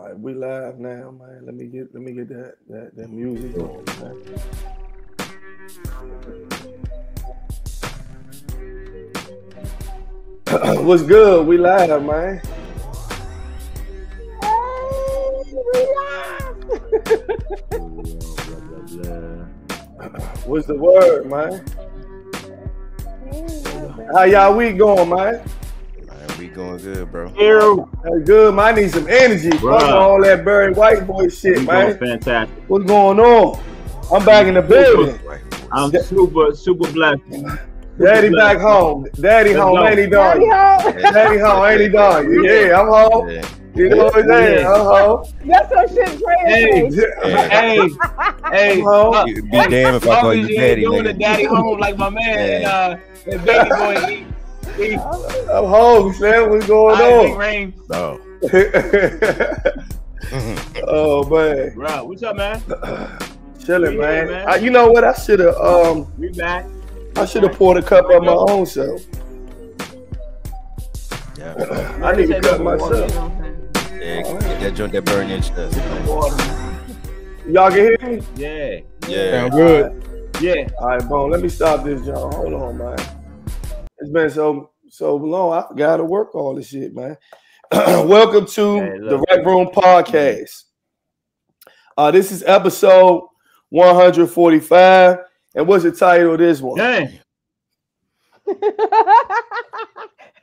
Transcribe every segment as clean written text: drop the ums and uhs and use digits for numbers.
right, we live now, man. Let me get that music going, man. What's good? We live, man. What's the word, man? How y'all week going, man? We going good, bro. Hey, good, man. I need some energy. Fuck all that Barry White boy shit, man. Fantastic. What's going on? I'm back in the building. I'm super blessed. Daddy back home. Daddy home. Ain't he done? Daddy home. Ain't he done? Yeah, I'm home. Yeah. You know what I'm saying? I'm home. That's some shit crazy. Hey, I'm home. Be damn if I call you daddy, doing nigga. the daddy home like my man and baby boy. I'm home, man. What's going on? Rain. No. Oh man. Bro, what's up, man? Chilling, man. man. You know what? I should have We back. I should have poured a cup of my own self. Yeah. I need to cut myself. Yeah, get that joint that burn your chest. Y'all can hear me? Yeah. Yeah. Sound good. Yeah. All right, boom. Let me stop this, John. Hold on, man. It's been so long. I forgot to work all this shit, man. Welcome to the Rec Room Podcast. This is episode 145. And what's the title of this one? Dang.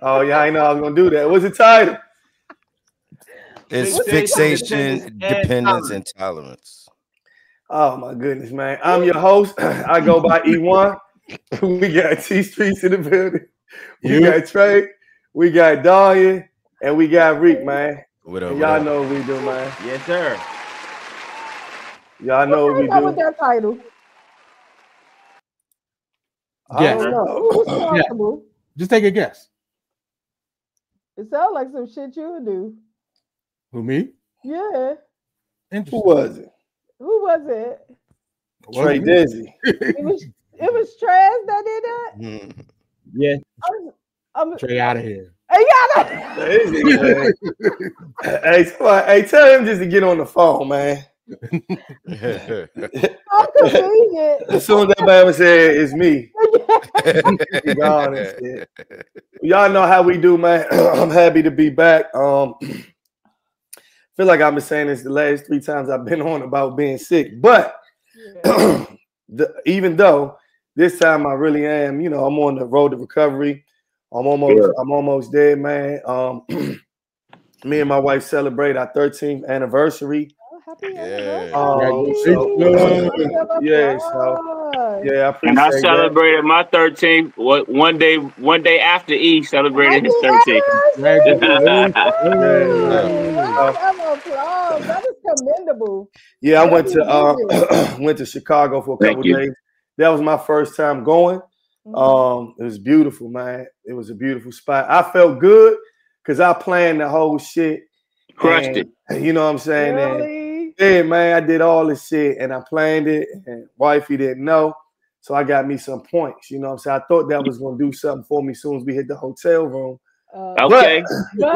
Oh, yeah, I know I was going to do that. What's the title? It's fixation, dependence, and tolerance. Oh, my goodness, man. I'm your host. I go by E1. We got T Streets in the building. We got Trey. We got Dahlia. And we got Reek, man. What up, And y'all know what we do, man. Yes, sir. Y'all know what we With do. that title. I don't know. Who's responsible? Just take a guess. It sounds like some shit you would do. Who, me? Yeah. Interesting. Who was it? Who was it? Trey Dizzy. It was Trash that did that? Yeah. I'm Trey out of here. Hey, y'all. Hey, tell him just to get on the phone, man. I'm convenient. As soon as that man said it's me, he gone and shit. Y'all know how we do, man. I'm happy to be back. Feel like I've been saying this the last 3 times I've been on about being sick, but even though this time I really am, you know, I'm on the road to recovery. I'm almost there, man. Me and my wife celebrate our 13th anniversary. Happy I appreciate And I that. celebrated my 13th. One day after E celebrated his 13th. That is commendable. Yeah, I went to Chicago for a couple days. That was my first time going. It was beautiful, man. It was a beautiful spot. I felt good because I planned the whole shit. Crushed it. You know what I'm saying? Really? And, yeah, man, I did all this shit and I planned it. And wifey didn't know. So I got me some points. You know what I'm saying? I thought that was going to do something for me as soon as we hit the hotel room. Okay. But, you know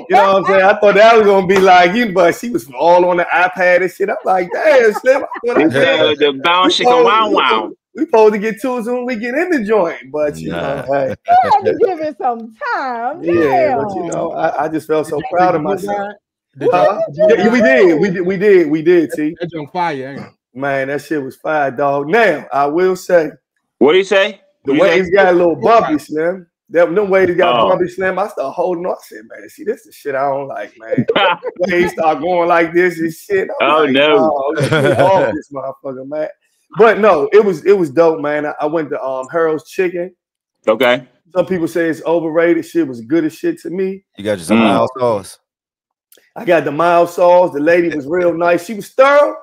what I'm saying? I thought that was going to be like, but she was all on the iPad and shit. I'm like, damn, Slim. The bounce chicken wow. We supposed to get to it when we get in the joint, but you know, hey. You had to give it some time. Yeah, but you know, I just felt so proud of myself. Yeah, we did, T. That's on fire, ain't it? Man, that shit was fire, dog. Now, I will say, what do you say? The waves got a little bumpy, Slim. Them waves got bumpy, Slim. I started holding on. I said, man, see, this is shit I don't like, man. Waves start going like this and shit. No. Let's get off this motherfucker, man. But no, it was dope, man. I went to Harold's Chicken. Okay. Some people say it's overrated. Shit was good as shit to me. You got some mild sauce. I got the mild sauce. The lady was real nice. She was thorough.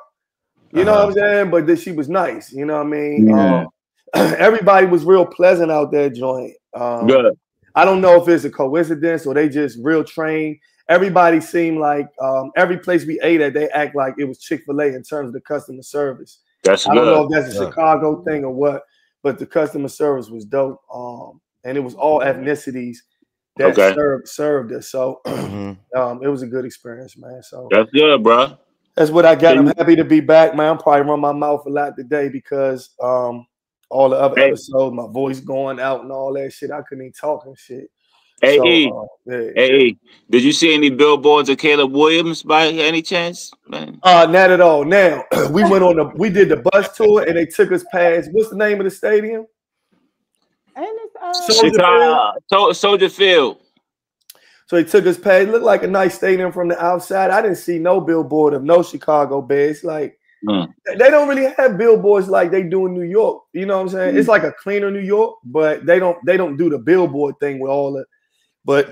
You know what I'm saying? But she was nice. You know what I mean? Yeah. Everybody was real pleasant out there, joint. Good. I don't know if it's a coincidence or they just real trained. Everybody seemed like every place we ate at, they act like it was Chick-fil-A in terms of the customer service. That's I good. don't know if that's a Chicago thing or what, but the customer service was dope. And it was all ethnicities. that served us. So it was a good experience, man. So that's good, bro. That's what I got. I'm happy to be back, man. I'm probably run my mouth a lot today because all the other episodes, my voice going out and all that shit. I couldn't even talk and shit. Hey, did you see any billboards of Caleb Williams by any chance, man? Not at all. Now we did the bus tour and they took us past. What's the name of the stadium? Soldier Field. So he took us past. It looked like a nice stadium from the outside. I didn't see no billboard of no Chicago Bears. Like they don't really have billboards like they do in New York. You know what I'm saying? It's like a cleaner New York, but they don't do the billboard thing with all the. But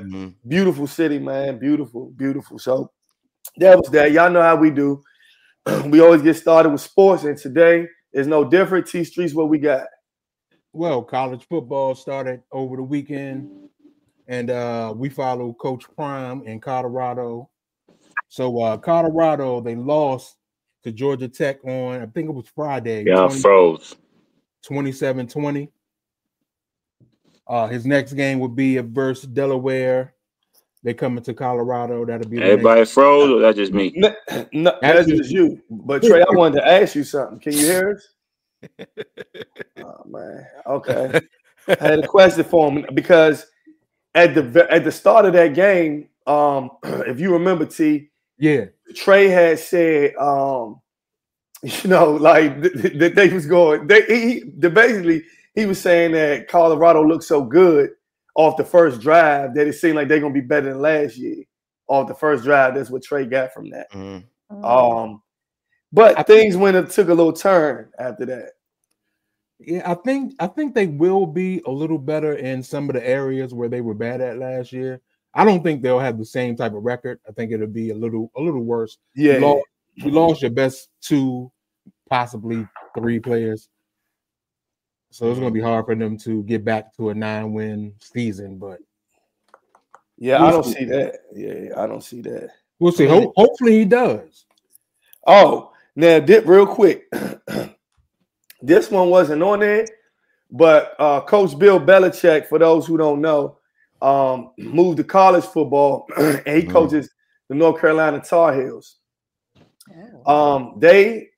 beautiful city, man. Beautiful, beautiful. So that was that. Y'all know how we do. We always get started with sports, and today is no different. T Street's what we got. Well, college football started over the weekend, and we follow Coach Prime in Colorado. So Colorado, they lost to Georgia Tech on, I think it was Friday. Yeah, froze. 27-20. His next game would be versus Delaware. They come into Colorado. That'll be everybody froze, or that's just me? No, that's just you. But Trey, I wanted to ask you something. Can you hear us? Oh man. Okay. I had a question for him because at the start of that game, if you remember, T, Trey had said, like that they was going. Basically he was saying that Colorado looked so good off the first drive that it seemed like they're gonna be better than last year off the first drive. That's what Trey got from that. But things took a little turn after that. Yeah, I think they will be a little better in some of the areas where they were bad at last year. I don't think they'll have the same type of record. I think it'll be a little worse. Yeah, you lost your best 2, possibly 3 players. So it's going to be hard for them to get back to a 9-win season, but I don't see that. Yeah, I don't see that. We'll see. Hopefully he does. Oh, now real quick, this one wasn't on there, but Coach Bill Belichick, for those who don't know, moved to college football, and he coaches the North Carolina Tar Heels. They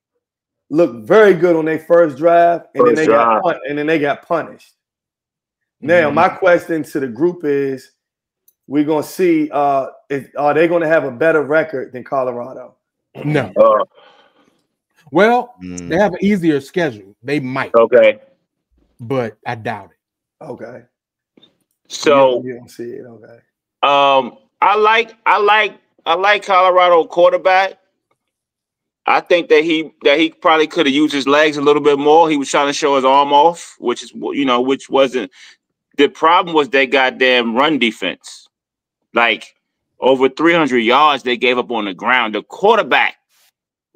looked very good on their first drive, and then they got punished. Now, my question to the group is, we're gonna see are they gonna have a better record than Colorado? No. Well, they have an easier schedule. They might. Okay. But I doubt it. Okay. So you don't see it. Okay. I like Colorado quarterback. I think that he probably could have used his legs a little bit more. He was trying to show his arm off, which wasn't the problem. Was their goddamn run defense. Like over 300 yards they gave up on the ground. The quarterback,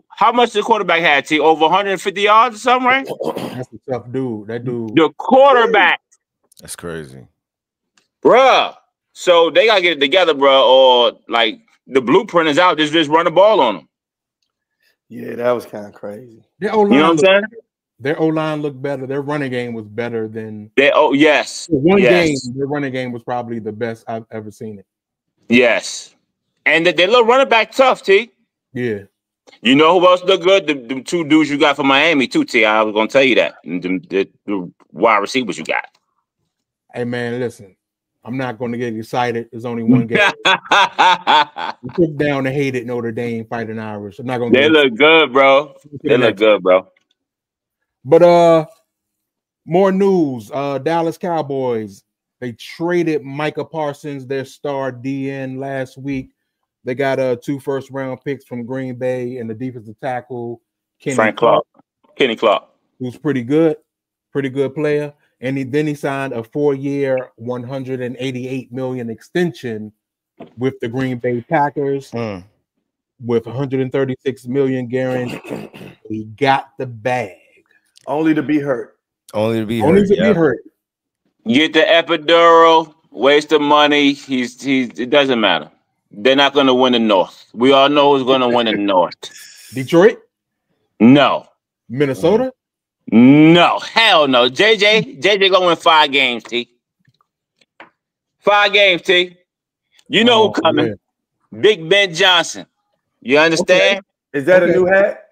how much the quarterback had? T over 150 yards or something, right? That's a tough dude. That dude. The quarterback. That's crazy, bruh. So they gotta get it together, bruh, or like the blueprint is out. Just run the ball on them. Yeah, that was kind of crazy. You know what I'm saying? Their O-line looked better. Their running game was better than yes. Game. Their running game was probably the best I've ever seen it. Yes. And they little running back tough, T. Yeah. You know who else look good? The 2 dudes you got from Miami too, T. I was gonna tell you that. The wide receivers you got. Hey man, listen. I'm not going to get excited. There's only one game. We took down the hated Notre Dame Fighting Irish. I'm not going to. They look good, bro. They look good, bro. But more news. Dallas Cowboys. They traded Micah Parsons, their star DN, last week. They got 2 first-round picks from Green Bay and the defensive tackle Kenny Clark, who's pretty good player. And then he signed a 4-year, $188 million extension with the Green Bay Packers with $136 million guaranteed. He got the bag. Only to be hurt. Only to be hurt. Get the epidural, waste of money. It doesn't matter. They're not going to win the North. We all know who's going to win the North. Detroit? No. Minnesota? No, hell no. JJ gonna win 5 games, T. 5 games, T. You know who coming? Yeah. Big Ben Johnson. You understand? Okay. Is that a new hat?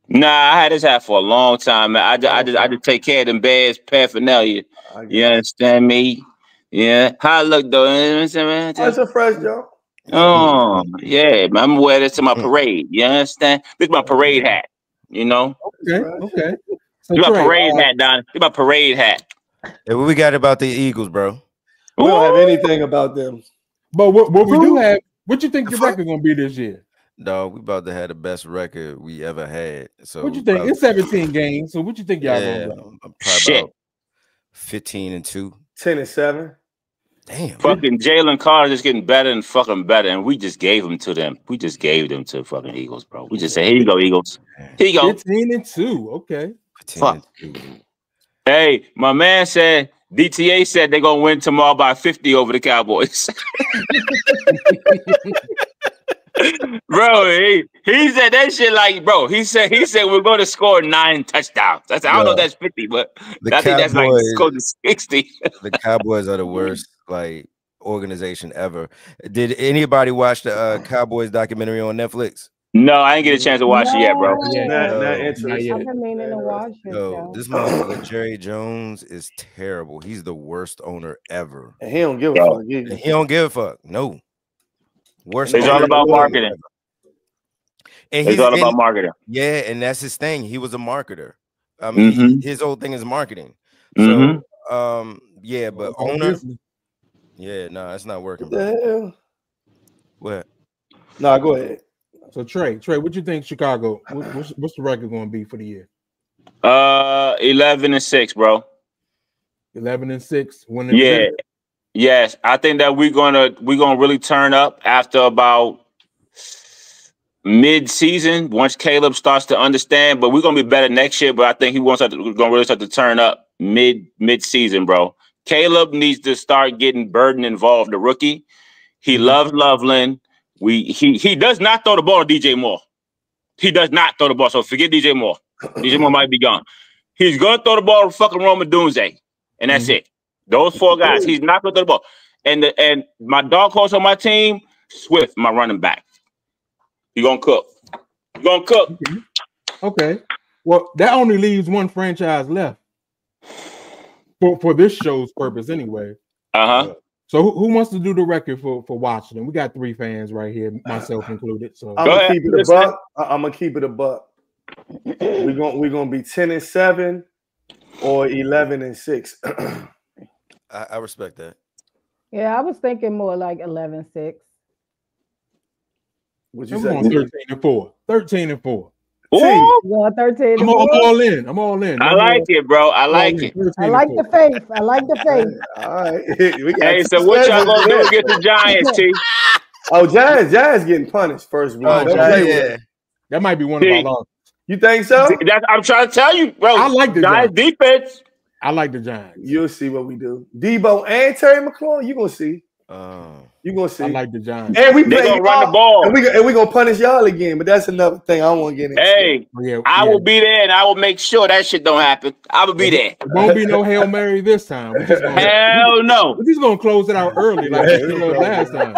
Nah, I had this hat for a long time, man. I just take care of them bears paraphernalia. You understand me? Yeah. How I look though? It's a fresh joke. Oh, yeah, man. I'm gonna wear this to my parade. You understand? This is my parade hat. You know? Okay. So this my parade hat, Don. This my parade hat. Hey, what we got about the Eagles, bro? We don't have anything about them. But what we do have, what you think your record gonna be this year? No, we about to have the best record we ever had. So what you think? It's 17 games. So what you think y'all gonna go? Probably about 15-2. 10-7. Damn. Fucking Jalen Carter just getting better and fucking better, and we just gave them to them. We just gave them to fucking Eagles, bro. We just said, here you go, Eagles. Here you go. 15-2. Okay. 15-2. Hey, my man said, DTA said they're gonna win tomorrow by 50 over the Cowboys. Bro, he said that shit like, bro. He said we're going to score 9 touchdowns. I don't know if that's 50, but I think that's like close to 60. The Cowboys are the worst like organization ever. Did anybody watch the Cowboys documentary on Netflix? No, I didn't get a chance to watch it yet, bro. Not interesting. I've been meaning to watch it. This motherfucker Jerry Jones is terrible. He's the worst owner ever. And he don't give a fuck. He don't give a fuck. No. Worst. It's all about marketing. And it's all about marketing. Yeah, and that's his thing. He was a marketer. I mean, his whole thing is marketing. So, yeah, but owner. Yeah, no, it's not working. What the hell? What? No, go ahead. So Trey, what you think Chicago? What's the record going to be for the year? 11-6, bro. 11-6. Winning. Yeah. Yes, I think that we're gonna really turn up after about mid-season once Caleb starts to understand. But we're gonna be better next year. But I think we're gonna really start to turn up mid-season, bro. Caleb needs to start getting Burden involved. The rookie, he loves Loveland. He does not throw the ball to DJ Moore. He does not throw the ball. So forget DJ Moore. DJ Moore might be gone. He's gonna throw the ball to fucking Roma Dunze, and that's it. Those 4 guys, he's not going to throw the ball. And my dog horse on my team, Swift, my running back. He gonna cook. Okay. Well, that only leaves one franchise left for this show's purpose, anyway. So who wants to do the record for Washington? We got 3 fans right here, myself included. So I'm gonna keep it a buck. I'm gonna keep it a buck. We're gonna be 10-7 or 11-6. I respect that. Yeah, I was thinking more like 11-6. What you say? 13-4. 13-4. Well, 13. I'm all in. I like it, bro. I like it. I like the faith. All right. Hey, so what y'all gonna do against the Giants, T? Oh, Giants getting punished first week. That might be one of my losses. You think so? I'm trying to tell you, bro. I like the Giants defense. I like the Giants. You'll see what we do. Debo and Terry McLaurin, you're gonna see. You're gonna see. I like the Giants. And we play gonna run the ball. And we're gonna punish y'all again, but that's another thing I don't want to get into. Hey, I will be there and I will make sure that shit don't happen. I will be there. There won't be no Hail Mary this time. Hell no. We're just gonna close it out early like we did last time.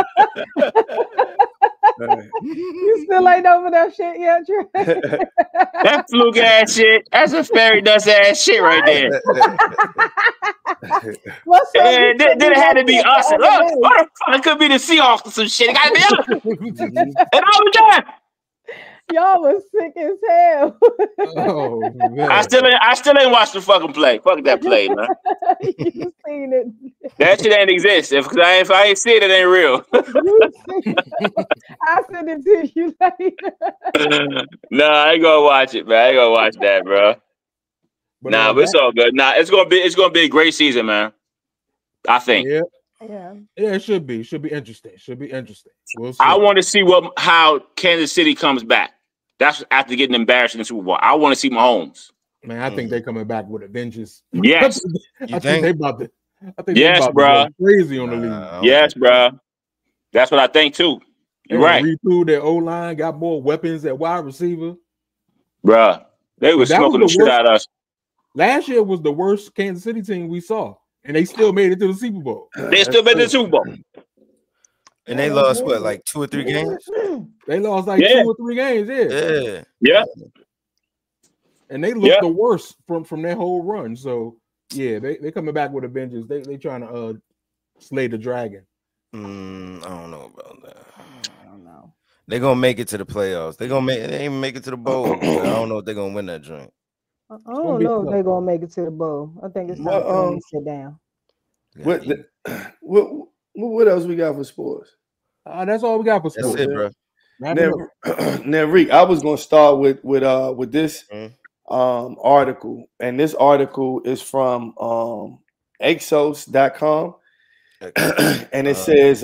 You still ain't over that shit yet, Trey? That fluke ass shit. That's a fairy dust ass shit right there. Then it had to be us. Look, what the fuck? It could be the Seahawks or some shit. It gotta be us. And I was there. Y'all was sick as hell. Oh, man. I still ain't watched the fucking play. Fuck that play, man. You seen it. That shit ain't exist. If I ain't see it, it ain't real. I sent it to you later. No, I ain't gonna watch it, man. I ain't gonna watch that, bro. But it's all good. It's gonna be a great season, man. I think. Yeah, it should be. Should be interesting. We'll see. I want to see how Kansas City comes back. That's after getting embarrassed in the Super Bowl. I want to see Mahomes. Man, I think they're coming back with a vengeance. Yes. I think they about to. Yes, bro. Crazy on the league. Yes, bro. That's what I think too. You're right. Retooled their O-line, got more weapons at wide receiver. Bro, they were smoking the shit out of us. Last year was the worst Kansas City team we saw. and they still made it to the Super Bowl. They still made the Super Bowl. And they lost what, like 2 or 3 games? They lost like 2 or 3 games. Yeah. And they look the worst from their whole run. So yeah, they coming back with a vengeance. They trying to slay the dragon. I don't know about that. I don't know. They're gonna make it to the playoffs. They ain't even make it to the bowl. I don't know if they're gonna win that joint. I don't know if they're gonna make it to the bowl. I think it's time for them to sit down. What else we got for sports? That's all we got for sports. That's it, bro. Now, Rick, I was gonna start with this article, and this article is from Exos.com, and it says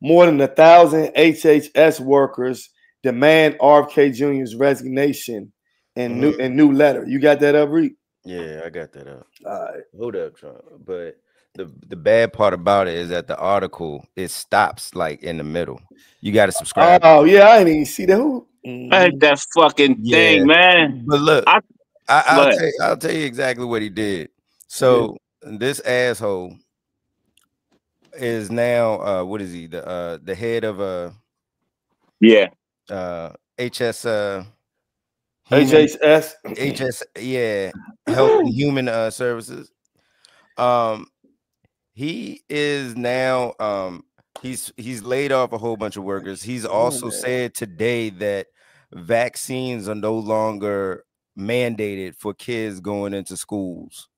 more than 1,000 HHS workers demand RFK Jr.'s resignation in new letter. You got that up, Rick? Yeah, I got that up. All right. Hold up, Trump. But the bad part about it is that the article, it stops like in the middle. You got to subscribe. Oh yeah, I didn't even see that. I hate that fucking thing, man. But look, I'll tell you exactly what he did. So this asshole is now what is he? The head of HHS, Health and Human Services. He is now he's laid off a whole bunch of workers. He's also said today that vaccines are no longer mandated for kids going into schools.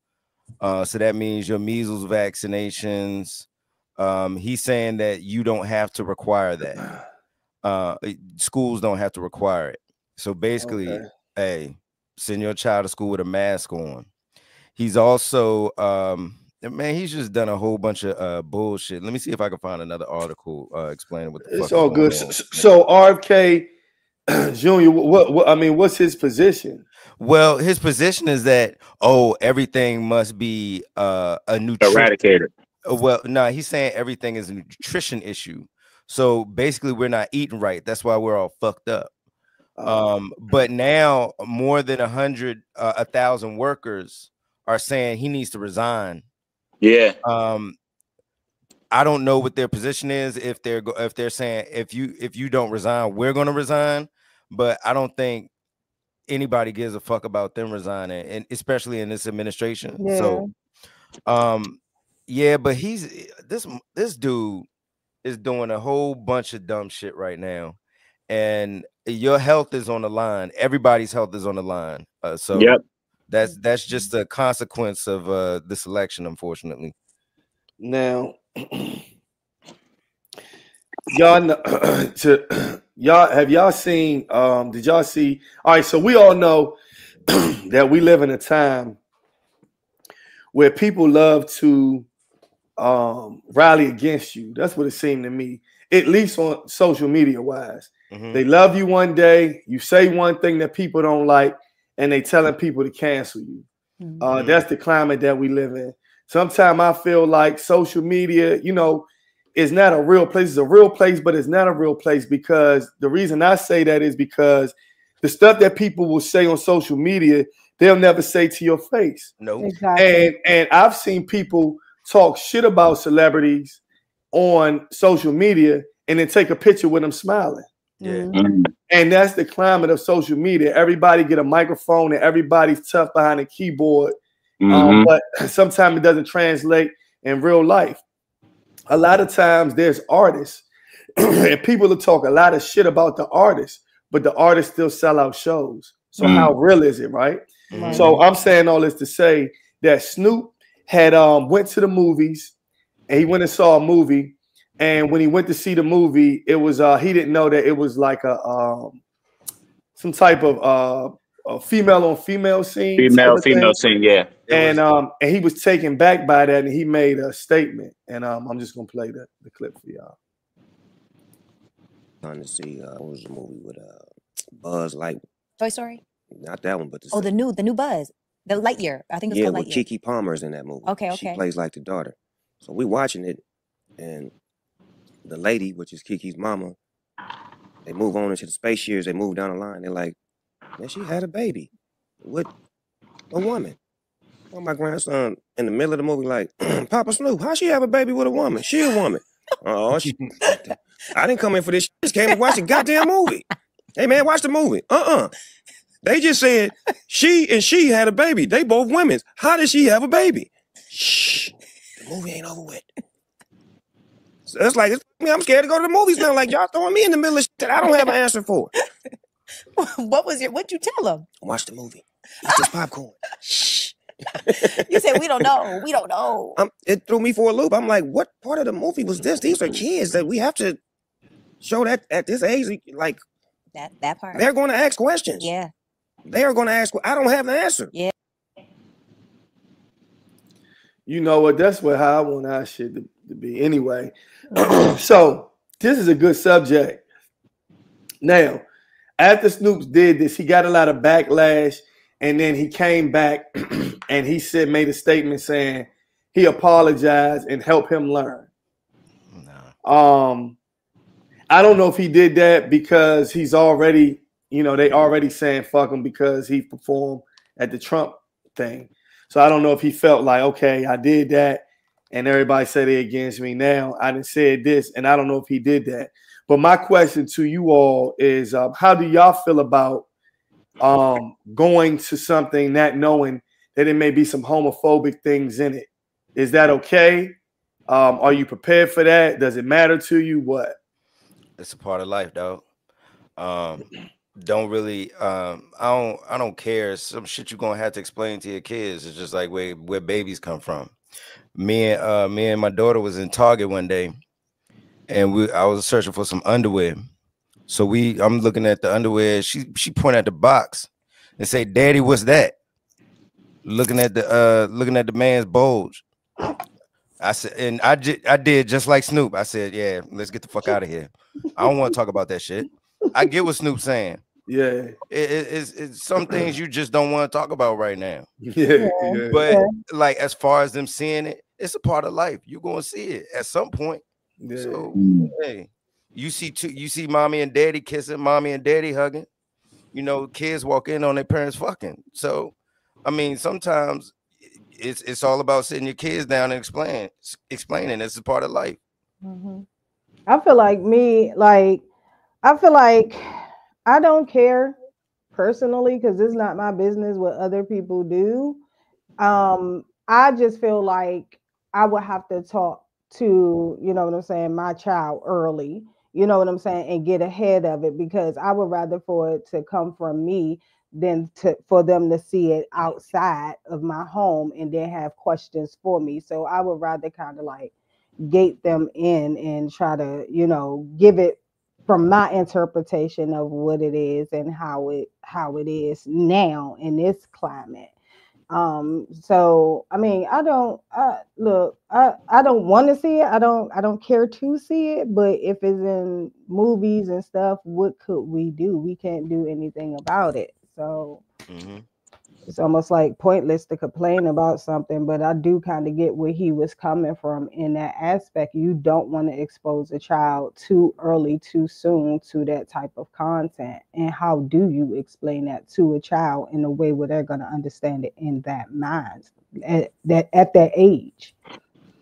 So that means your measles vaccinations. He's saying that you don't have to require that. Schools don't have to require it. So basically, hey, send your child to school with a mask on. He's also man, he's just done a whole bunch of bullshit. Let me see if I can find another article explaining what the fuck. It's all good. So RFK Jr., what I mean, what's his position? Well, his position is that everything must be a nutrition eradicated. Well, no, he's saying everything is a nutrition issue. So basically, we're not eating right. That's why we're all fucked up. But now more than 1,000 workers are saying he needs to resign. Yeah. I don't know what their position is. If they're saying if you don't resign, we're going to resign. But I don't think anybody gives a fuck about them resigning, and especially in this administration. Yeah. So, but this dude is doing a whole bunch of dumb shit right now, and your health is on the line. Everybody's health is on the line. That's just a consequence of this election, unfortunately. Now, y'all have y'all seen? Did y'all see? All right, so we all know that we live in a time where people love to rally against you. That's what it seemed to me, at least on social media wise. They love you one day, you say one thing that people don't like, and they telling people to cancel you. That's the climate that we live in. Sometimes I feel like social media, is not a real place. It's a real place, but it's not a real place, because the reason I say that is because the stuff that people will say on social media, they'll never say to your face. No. Exactly. And I've seen people talk shit about celebrities on social media and then take a picture with them smiling. Yeah. And that's the climate of social media. Everybody get a microphone and everybody's tough behind a keyboard. But sometimes it doesn't translate in real life. A lot of times there's artists and people will talk a lot of shit about the artists, but the artists still sell out shows. So how real is it, right? So I'm saying all this to say that Snoop had went to the movies, and he went and saw a movie. And when he went to see the movie, it was he didn't know that it was like a some type of a female on female scene. Female scene, yeah. And he was taken back by that, and he made a statement. And I'm just gonna play the clip for y'all. Trying to see what was the movie with Buzz Lightyear? Toy Story? Not that one, but the new Buzz, the Lightyear. I think it's called Lightyear. Keke Palmer's in that movie. Okay. She plays like the daughter. So we watching it, and the lady, which is Kiki's mama, they move on into the space years. They move down the line. They're like, man, she had a baby with a woman. My grandson in the middle of the movie, like, Papa Snoop, how she have a baby with a woman? She a woman. Oh, I didn't come in for this. I just came to watch the goddamn movie. Hey, man, watch the movie. They just said she had a baby. They both women. How did she have a baby? Shh. The movie ain't over with. So it's like, I'm scared to go to the movies now. Like, y'all throwing me in the middle of shit that I don't have an answer for. What'd you tell him? Watch the movie. Eat this popcorn. Shh. You said, we don't know. We don't know. It threw me for a loop. I'm like, what part of the movie was this? These are kids that we have to show that at this age. Like, that part. They're going to ask questions. Yeah. They are going to ask. I don't have the answer. Yeah. You know what? That's how I want our shit to be anyway. So this is a good subject. Now, after Snoop did this, he got a lot of backlash, and then he came back and he made a statement saying he apologized and helped him learn. No. I don't know if he did that because he's already, they already saying fuck him because he performed at the Trump thing. So I don't know if he felt like, okay, I did that and everybody said it against me. Now I done said this, and I don't know if he did that. But my question to you all is, how do y'all feel about going to something not knowing that there may be some homophobic things in it? Is that okay? Are you prepared for that? Does it matter to you? What? It's a part of life, dog. Don't really I don't care. Some shit you're gonna have to explain to your kids. It's just like where babies come from. Me and my daughter was in Target one day, and I was searching for some underwear. So I'm looking at the underwear. She pointed at the box and say, "Daddy, what's that?" Looking at the man's bulge. I said, and I did just like Snoop. I said, "Yeah, let's get the fuck out of here. I don't want to talk about that shit." I get what Snoop's saying. Yeah, it's some things you just don't want to talk about right now. Yeah. But like as far as them seeing it, it's a part of life. You're gonna see it at some point. Yeah. So hey, you see mommy and daddy kissing, mommy and daddy hugging. Kids walk in on their parents fucking. So I mean, sometimes it's all about sitting your kids down and explaining it's a part of life. Mm-hmm. I feel like I don't care personally because it's not my business what other people do. I just feel like I would have to talk to, my child early, and get ahead of it, because I would rather for it to come from me than for them to see it outside of my home and then have questions for me. So I would rather kind of like gate them in and try to, give it from my interpretation of what it is and how it is now in this climate. So I mean, I don't want to see it. I don't care to see it, but if it's in movies and stuff, what could we do? We can't do anything about it. So it's almost like pointless to complain about something, but I do kind of get where he was coming from in that aspect. You don't want to expose a child too early, too soon to that type of content. And how do you explain that to a child in a way where they're going to understand it in that mind at that age?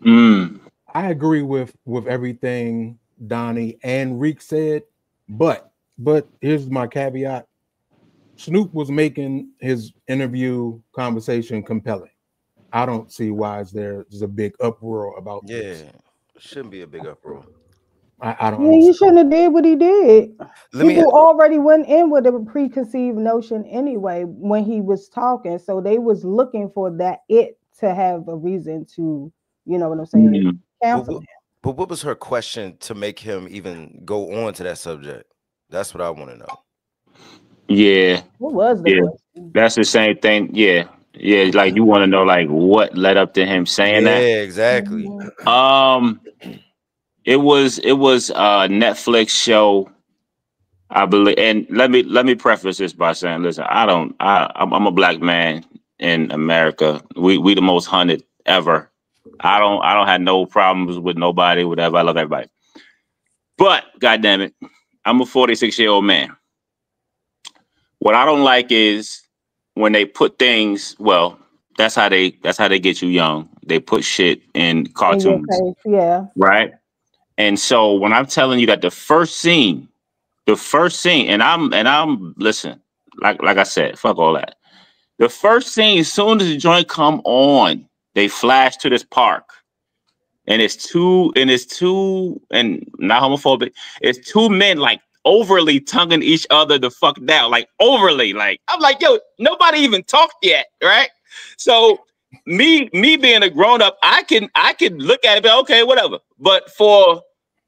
I agree with everything Donnie and Reek said, but here's my caveat. Snoop was making his interview conversation compelling. I don't see why there's a big uproar about this. It shouldn't be a big uproar. I don't. Yeah, he shouldn't have did what he did. People already went in with a preconceived notion anyway when he was talking, so they was looking for it to have a reason to, you know what I'm saying, cancel him. But what was her question to make him even go on to that subject? That's what I want to know. Yeah. What was the question? That's the same thing. Yeah. Like you want to know like what led up to him saying that. Yeah, exactly. It was a Netflix show, I believe. And let me preface this by saying, listen, I'm a black man in America. We the most hunted ever. I don't have no problems with nobody, whatever. I love everybody. But goddamn it, I'm a 46-year-old man. What I don't like is when they put things, well, That's how they get you young. They put shit in cartoons. Yeah. Right. And so when I'm telling you that the first scene, and I'm listen, like I said, fuck all that. The first scene, as soon as the joint come on, they flash to this park. And it's two, and not homophobic, it's two men like overly tonguing each other the fuck down, like overly. Like I'm like, yo, nobody even talked yet, right? So me being a grown up, I can look at it, but okay, whatever. But for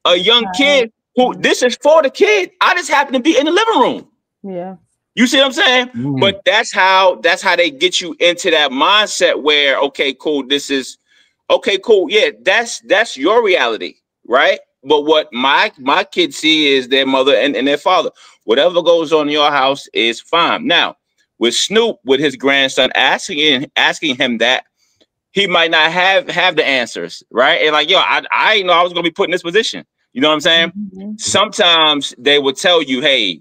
a young kid, who this is for the kid, I just happen to be in the living room. Yeah. You see what I'm saying? Mm. But that's how they get you into that mindset where, okay, cool, this is okay, cool. Yeah, that's your reality, right? But what my kids see is their mother and their father. Whatever goes on in your house is fine. Now, with Snoop, with his grandson asking him that, he might not have the answers, right? And like, yo, I didn't know I was gonna be put in this position. You know what I'm saying? Mm-hmm. Sometimes they would tell you, hey,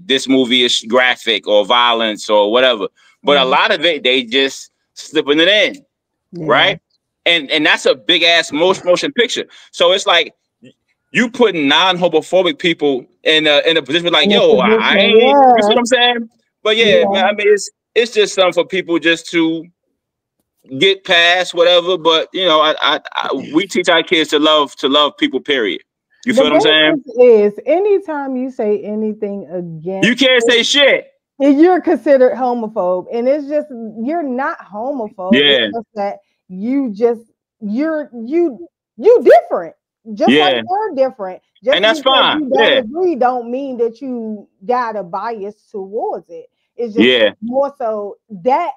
this movie is graphic or violence or whatever. But a lot of it, they just slipping it in, right? And that's a big ass motion picture. So it's like you putting non-homophobic people in a position like, yo, I ain't, you see what I'm saying? But yeah, man, I mean, it's just something for people just to get past whatever. But you know, we teach our kids to love people, period. You feel what I'm saying? Is anytime you say anything against, you can't say shit. You're considered homophobe, and it's just you're not homophobe. Yeah. It's just that you're different. Just like they're different. Just and that's fine. You don't agree don't mean that you got a bias towards it. It's just more so that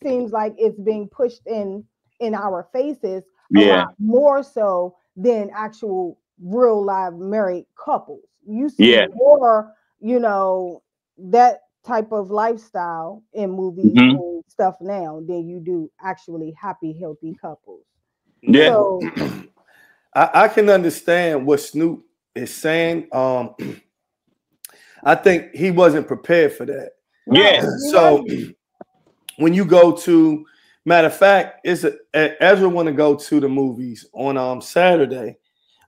seems like it's being pushed in our faces a lot more so than actual real live married couples. You see more, you know, that type of lifestyle in movies and stuff now than you do actually happy, healthy couples. Yeah. So, I can understand what Snoop is saying. I think he wasn't prepared for that. Yeah. So when you go to, matter of fact, Ezra want to go to the movies on Saturday.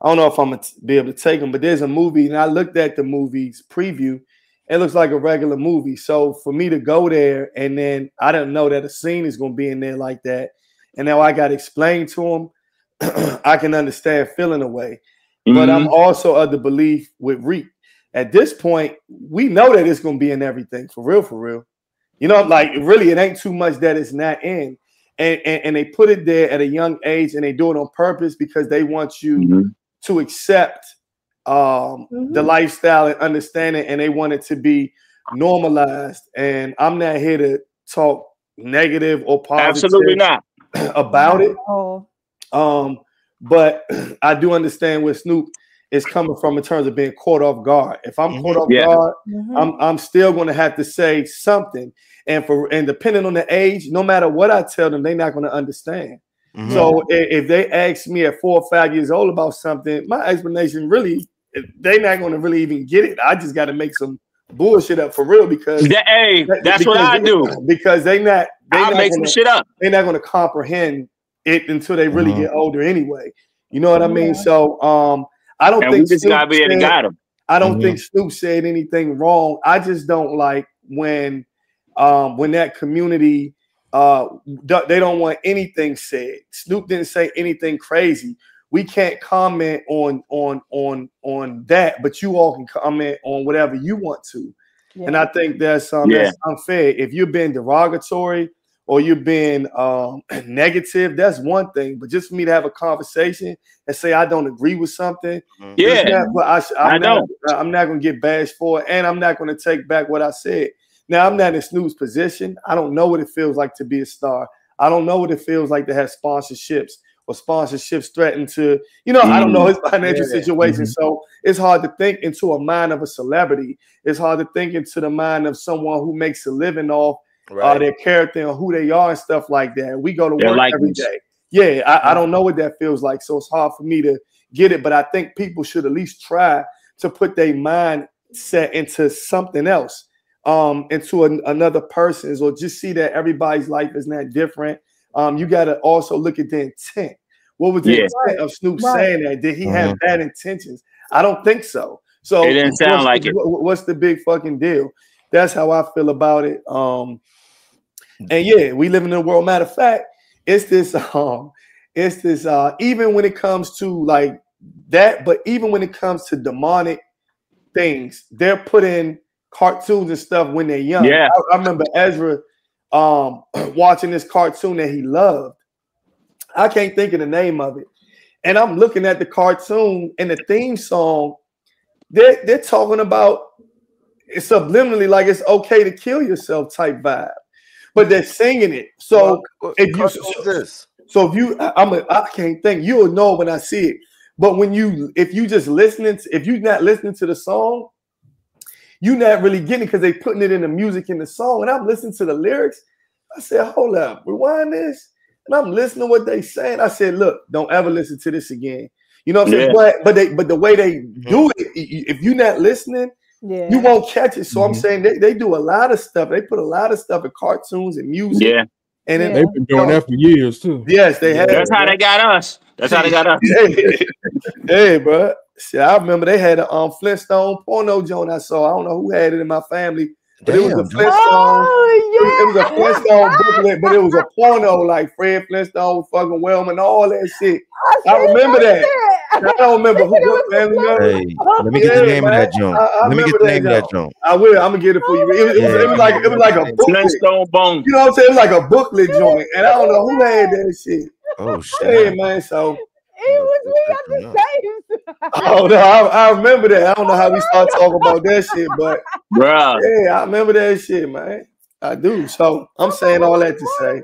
I don't know if I'm gonna be able to take him, but there's a movie, and I looked at the movie's preview. It looks like a regular movie. So for me to go there, and then I didn't know that a scene is gonna be in there like that, and now I got to explain to him. I can understand feeling away, but I'm also of the belief with Reek. At this point, we know that it's gonna be in everything for real. You know, like really, it ain't too much that it's not in, and they put it there at a young age, and they do it on purpose because they want you to accept the lifestyle and understand it, and they want it to be normalized. And I'm not here to talk negative or positive. Absolutely not about it. But I do understand where Snoop is coming from in terms of being caught off guard. If I'm caught off guard, I'm still going to have to say something. And depending on the age, no matter what I tell them, they're not going to understand. So if they ask me at 4 or 5 years old about something, my explanation really, they're not going to really even get it. I just got to make some bullshit up for real because that's what I do. Because I'll make some shit up. They're not going to comprehend it until they really get older anyway. You know what I mean? So I don't think Snoop said anything wrong. I just don't like when that community they don't want anything said. Snoop didn't say anything crazy. We can't comment on that, but you all can comment on whatever you want to. And I think that's unfair. If you're being derogatory or you're being negative, that's one thing. But just for me to have a conversation and say I don't agree with something, I'm not going to get bashed for it, and I'm not going to take back what I said. Now, I'm not in Snoop's position. I don't know what it feels like to be a star. I don't know what it feels like to have sponsorships or sponsorships threatened to, I don't know his financial situation. So it's hard to think into a mind of a celebrity. It's hard to think into the mind of someone who makes a living off their character and who they are and stuff like that. We go to work every day. Yeah, I don't know what that feels like. So it's hard for me to get it. But I think people should at least try to put their mindset into something else. into another person's, or just see that everybody's life is not different. You got to also look at the intent. What was the intent of Snoop saying that? Did he have bad intentions? I don't think so. So it didn't sound like it. What's the big fucking deal? That's how I feel about it. And yeah, we live in a world. Matter of fact, it's this even when it comes to like that, but even when it comes to demonic things, they're putting cartoons and stuff when they're young. Yeah. I remember Ezra watching this cartoon that he loved. I can't think of the name of it. And I'm looking at the cartoon and the theme song. They're talking about it subliminally, like it's okay to kill yourself type vibe, but they're singing it. So if I can't think. You'll know when I see it. But if you're not listening to the song, you're not really getting it because they're putting it in the music in the song. And I'm listening to the lyrics. I said, hold up, rewind this. And I'm listening to what they saying. I said, look, don't ever listen to this again. You know what I'm saying? But the way they do it, if you're not listening, you won't catch it. So I'm saying they do a lot of stuff. They put a lot of stuff in cartoons and music. Yeah. And then, they've been doing that for years too. Yes, they have. That's how they got us. That's how they got us. Hey, bro. See, I remember they had a Flintstone porno joint I saw. I don't know who had it in my family. But it was a Flintstone. It was a Flintstone booklet, but it was a porno like Fred Flintstone, fucking Wellman, all that shit. I remember that. I don't remember who family member. Hey, let me get the name of that joint. Let me get the name of that joint. I will. I'm gonna get it for you. It was like a booklet. Flintstone bone. You know what I'm saying? It was like a booklet joint, and I don't know who had that shit. Oh shit. Hey man, so. It was me at the same time. Oh no, I remember that. I don't know how we start talking about that shit, but bruh. Yeah, I remember that shit, man. I do. So I'm saying all that to say.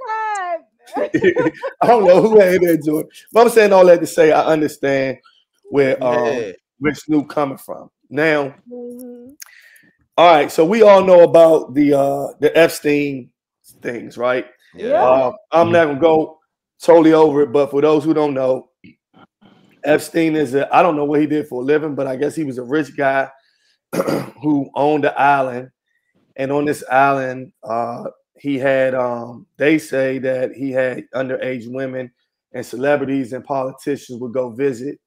I don't know who had that joint, but I'm saying all that to say I understand where Snoop coming from. Now, all right. So we all know about the Epstein things, right? Yeah. I'm not gonna go totally over it, but for those who don't know, Epstein I don't know what he did for a living, but I guess he was a rich guy who owned the island. And on this island, he had, they say that he had underage women and celebrities and politicians would go visit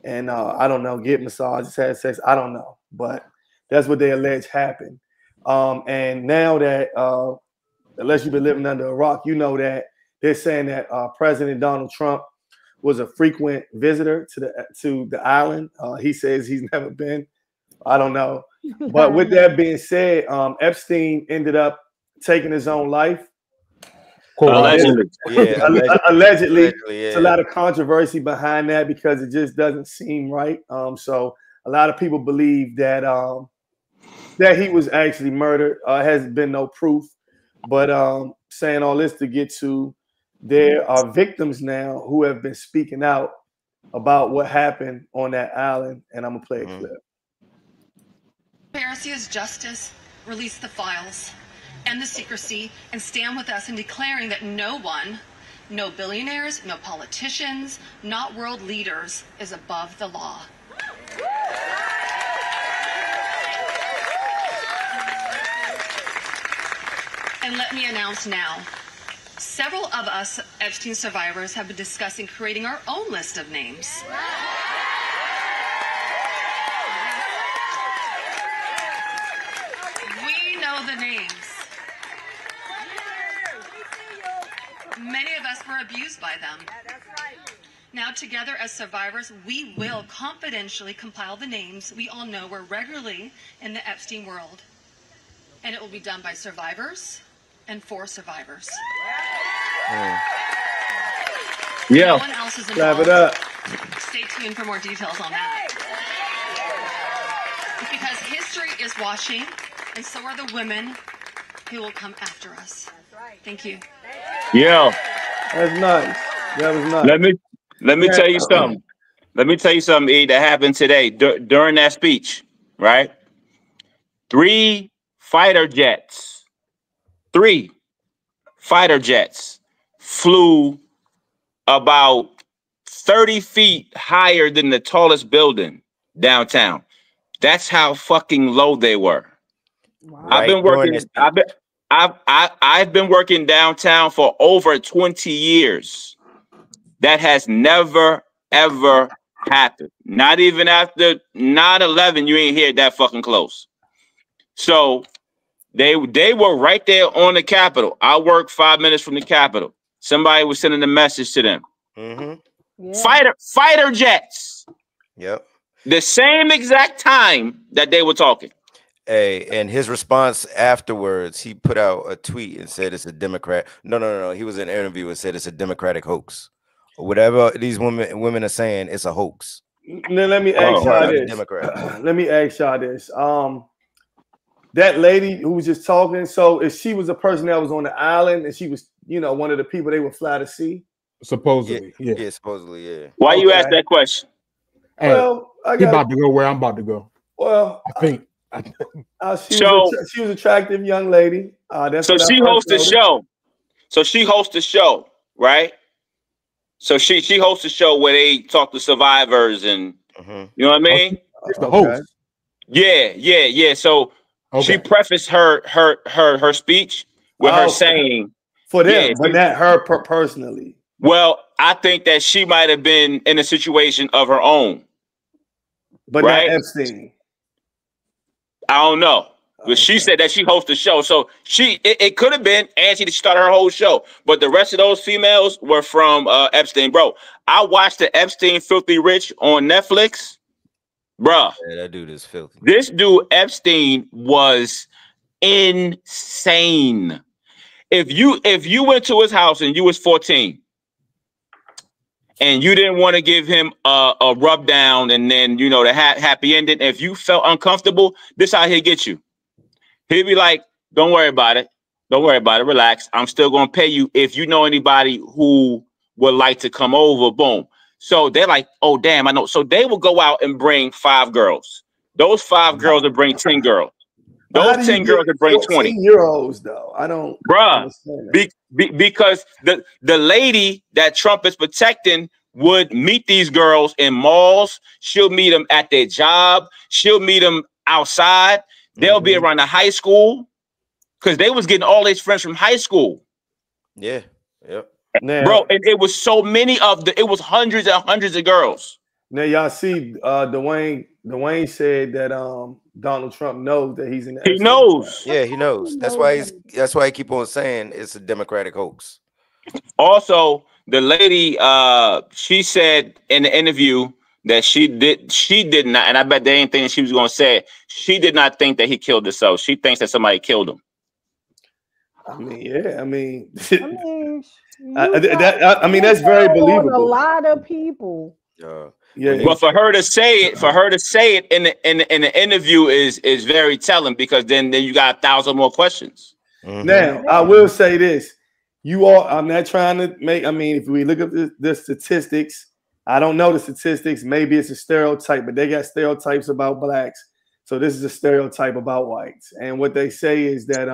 and I don't know, get massages, had sex. I don't know, but that's what they allege happened. And now that, unless you've been living under a rock, you know that they're saying that President Donald Trump was a frequent visitor to the island. He says he's never been. I don't know. But with that being said, Epstein ended up taking his own life. Allegedly. Allegedly. Yeah. It's a lot of controversy behind that because it just doesn't seem right. So a lot of people believe that that he was actually murdered. Has been no proof. But saying all this to get to, there are victims now who have been speaking out about what happened on that island, and I'm gonna play a clip. Transparency is justice. Release the files, end the secrecy, and stand with us in declaring that no one, no billionaires, no politicians, not world leaders, is above the law. And let me announce now, several of us Epstein survivors have been discussing creating our own list of names. We know the names. Many of us were abused by them. Now together as survivors, we will confidentially compile the names we all know were regularly in the Epstein world. And it will be done by survivors and for survivors. Yeah. No one else is involved. Clap it up. Stay tuned for more details on that. Because history is watching, and so are the women who will come after us. Thank you. Yeah. That's nice. That was nice. Let me tell you something. Let me tell you something, E, that happened today during that speech, right? 3 fighter jets flew about 30 feet higher than the tallest building downtown. That's how fucking low they were. Wow. I've been working. I've been working downtown for over 20 years. That has never ever happened. Not even after 9/11, you ain't hear that fucking close. So they were right there on the Capitol. I worked 5 minutes from the Capitol. Somebody was sending a message to them. Yeah. Fighter jets. Yep. The same exact time that they were talking. Hey, and his response afterwards, he put out a tweet and said it's a Democrat. No. He was in an interview and said it's a Democratic hoax. Or whatever these women are saying, it's a hoax. Now let me ask y'all this. Let me ask y'all this. That lady who was just talking, so if she was a person that was on the island and she was, you know, one of the people they would fly to see? Supposedly, yeah. Supposedly, yeah. Why you ask that question? Hey, well, he about to go where I'm about to go. Well, I think. She was an attractive young lady. So she hosts the show. So she hosts the show, right? So she hosts a show where they talk to survivors and you know what I mean? It's the host. Yeah. So she prefaced her speech with her saying for them, but not her personally. Well, I think that she might have been in a situation of her own, but right? Not Epstein. I don't know. But she said that she hosts the show. So it could have been, and she started her whole show. But the rest of those females were from Epstein. Bro, I watched the Epstein Filthy Rich on Netflix. Bruh. Yeah, that dude is filthy. This dude, Epstein, was insane. If you went to his house and you was 14 and you didn't want to give him a rub down and then, you know, the happy ending, if you felt uncomfortable, this how he'll get you. He'll be like, don't worry about it. Don't worry about it. Relax. I'm still going to pay you if you know anybody who would like to come over. Boom. So they're like, oh, damn, I know. So they will go out and bring 5 girls. Those 5 girls will bring 10 girls. Those 10 girls would bring 20. 14-year-olds, though. I don't. Bruh. Because the lady that Trump is protecting would meet these girls in malls. She'll meet them at their job. She'll meet them outside. They'll be around the high school because they was getting all these friends from high school. Yeah. Yep. Now, bro, and it was so many it was hundreds and hundreds of girls. Now y'all see Dwayne said that Donald Trump knows that he's in the He knows. Yeah, he knows. That's why I keep on saying it's a Democratic hoax. Also, the lady she said in the interview that she did not, and I bet they ain't thinking she was gonna say it. She did not think that he killed herself. She thinks that somebody killed him. I mean, yeah, I mean that's very believable. A lot of people. Yeah, but for her to say it in the interview is very telling, because then you got 1,000 more questions. Now, I will say this: I'm not trying to make. I mean, if we look at the statistics, I don't know the statistics. Maybe it's a stereotype, but they got stereotypes about blacks. So this is a stereotype about whites. And what they say is that,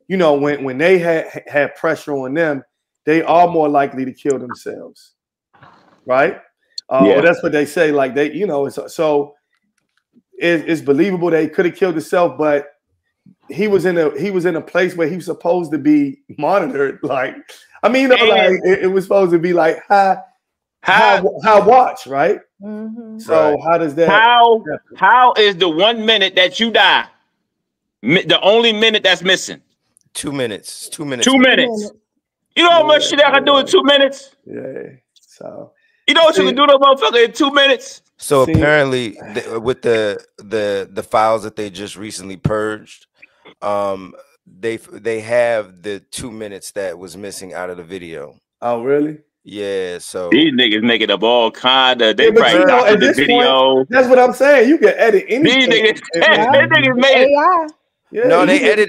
you know, when they had pressure on them, they are more likely to kill themselves, right? Well, that's what they say. Like they, you know, so it's believable they could have killed himself, but he was in a place where he was supposed to be monitored. Like, I mean, you know, like it was supposed to be like high watch, right? So how does that? How is the 1 minute that you die the only minute that's missing? 2 minutes. 2 minutes. 2 minutes. You know how much shit I can do in 2 minutes? Yeah. So you know what you can do to a motherfucker in 2 minutes? So apparently, with the files that they just recently purged, they have the 2 minutes that was missing out of the video. Oh, really? Yeah. So these niggas making up all kind of. They probably got the video. Point, that's what I'm saying. You can edit anything. These niggas made AI. Yeah, no, they edited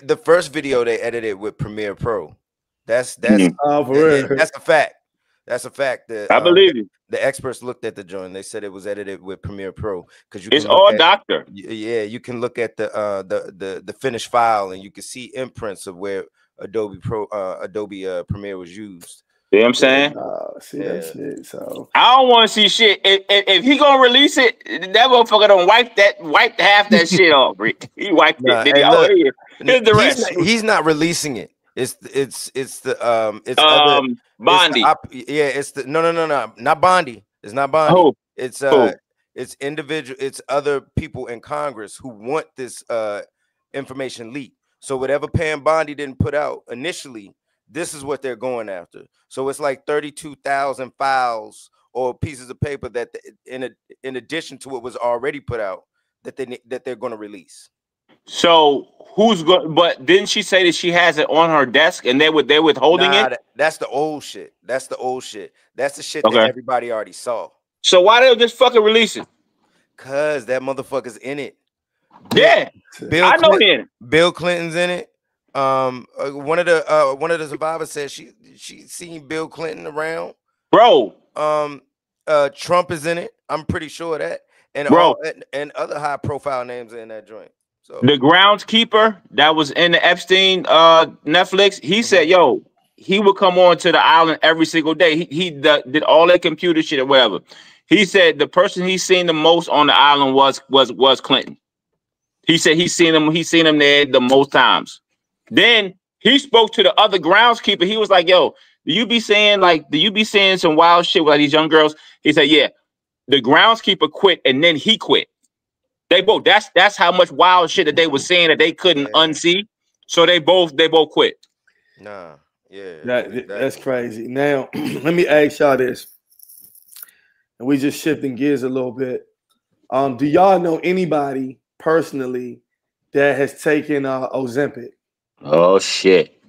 the first video. They edited with Premiere Pro. That's for real. That's a fact. That's a fact. That I believe you. The experts looked at the joint. They said it was edited with Premiere Pro because it's all doctor. Yeah, you can look at the finished file and you can see imprints of where Adobe Premiere was used. See what I'm saying? See that shit. So I don't want to see shit. If he gonna release it, that motherfucker don't wipe half that shit off, Rick. He wiped it. Then here's the rest. He's not releasing it. It's other Bondi. It's the no, not Bondi. It's not Bondi. Oh. It's individual. It's other people in Congress who want this information leaked. So whatever Pam Bondi didn't put out initially, this is what they're going after. So it's like 32,000 files or pieces of paper that in addition to what was already put out that they're going to release. So who's going? But didn't she say that she has it on her desk and they're withholding it? That's the old shit. That's the shit that everybody already saw. So why they just fucking release it? Cause that motherfucker's in it. I know him. Bill Clinton's in it. One of the survivors said she seen Bill Clinton around. Bro. Trump is in it. I'm pretty sure of that. And and other high profile names are in that joint. So the groundskeeper that was in the Epstein Netflix, he said, yo, he would come on to the island every single day. He did all that computer shit or whatever. He said the person he's seen the most on the island was Clinton. He said he's seen him there the most times. Then he spoke to the other groundskeeper. He was like, yo, do you be saying some wild shit with like these young girls? He said, yeah, the groundskeeper quit and then he quit. They both, that's how much wild shit that they were saying that they couldn't unsee. So they both quit. Nah, yeah. That's crazy. Now, let me ask y'all this. And we just shifting gears a little bit. Do y'all know anybody personally that has taken Ozempic? Oh shit!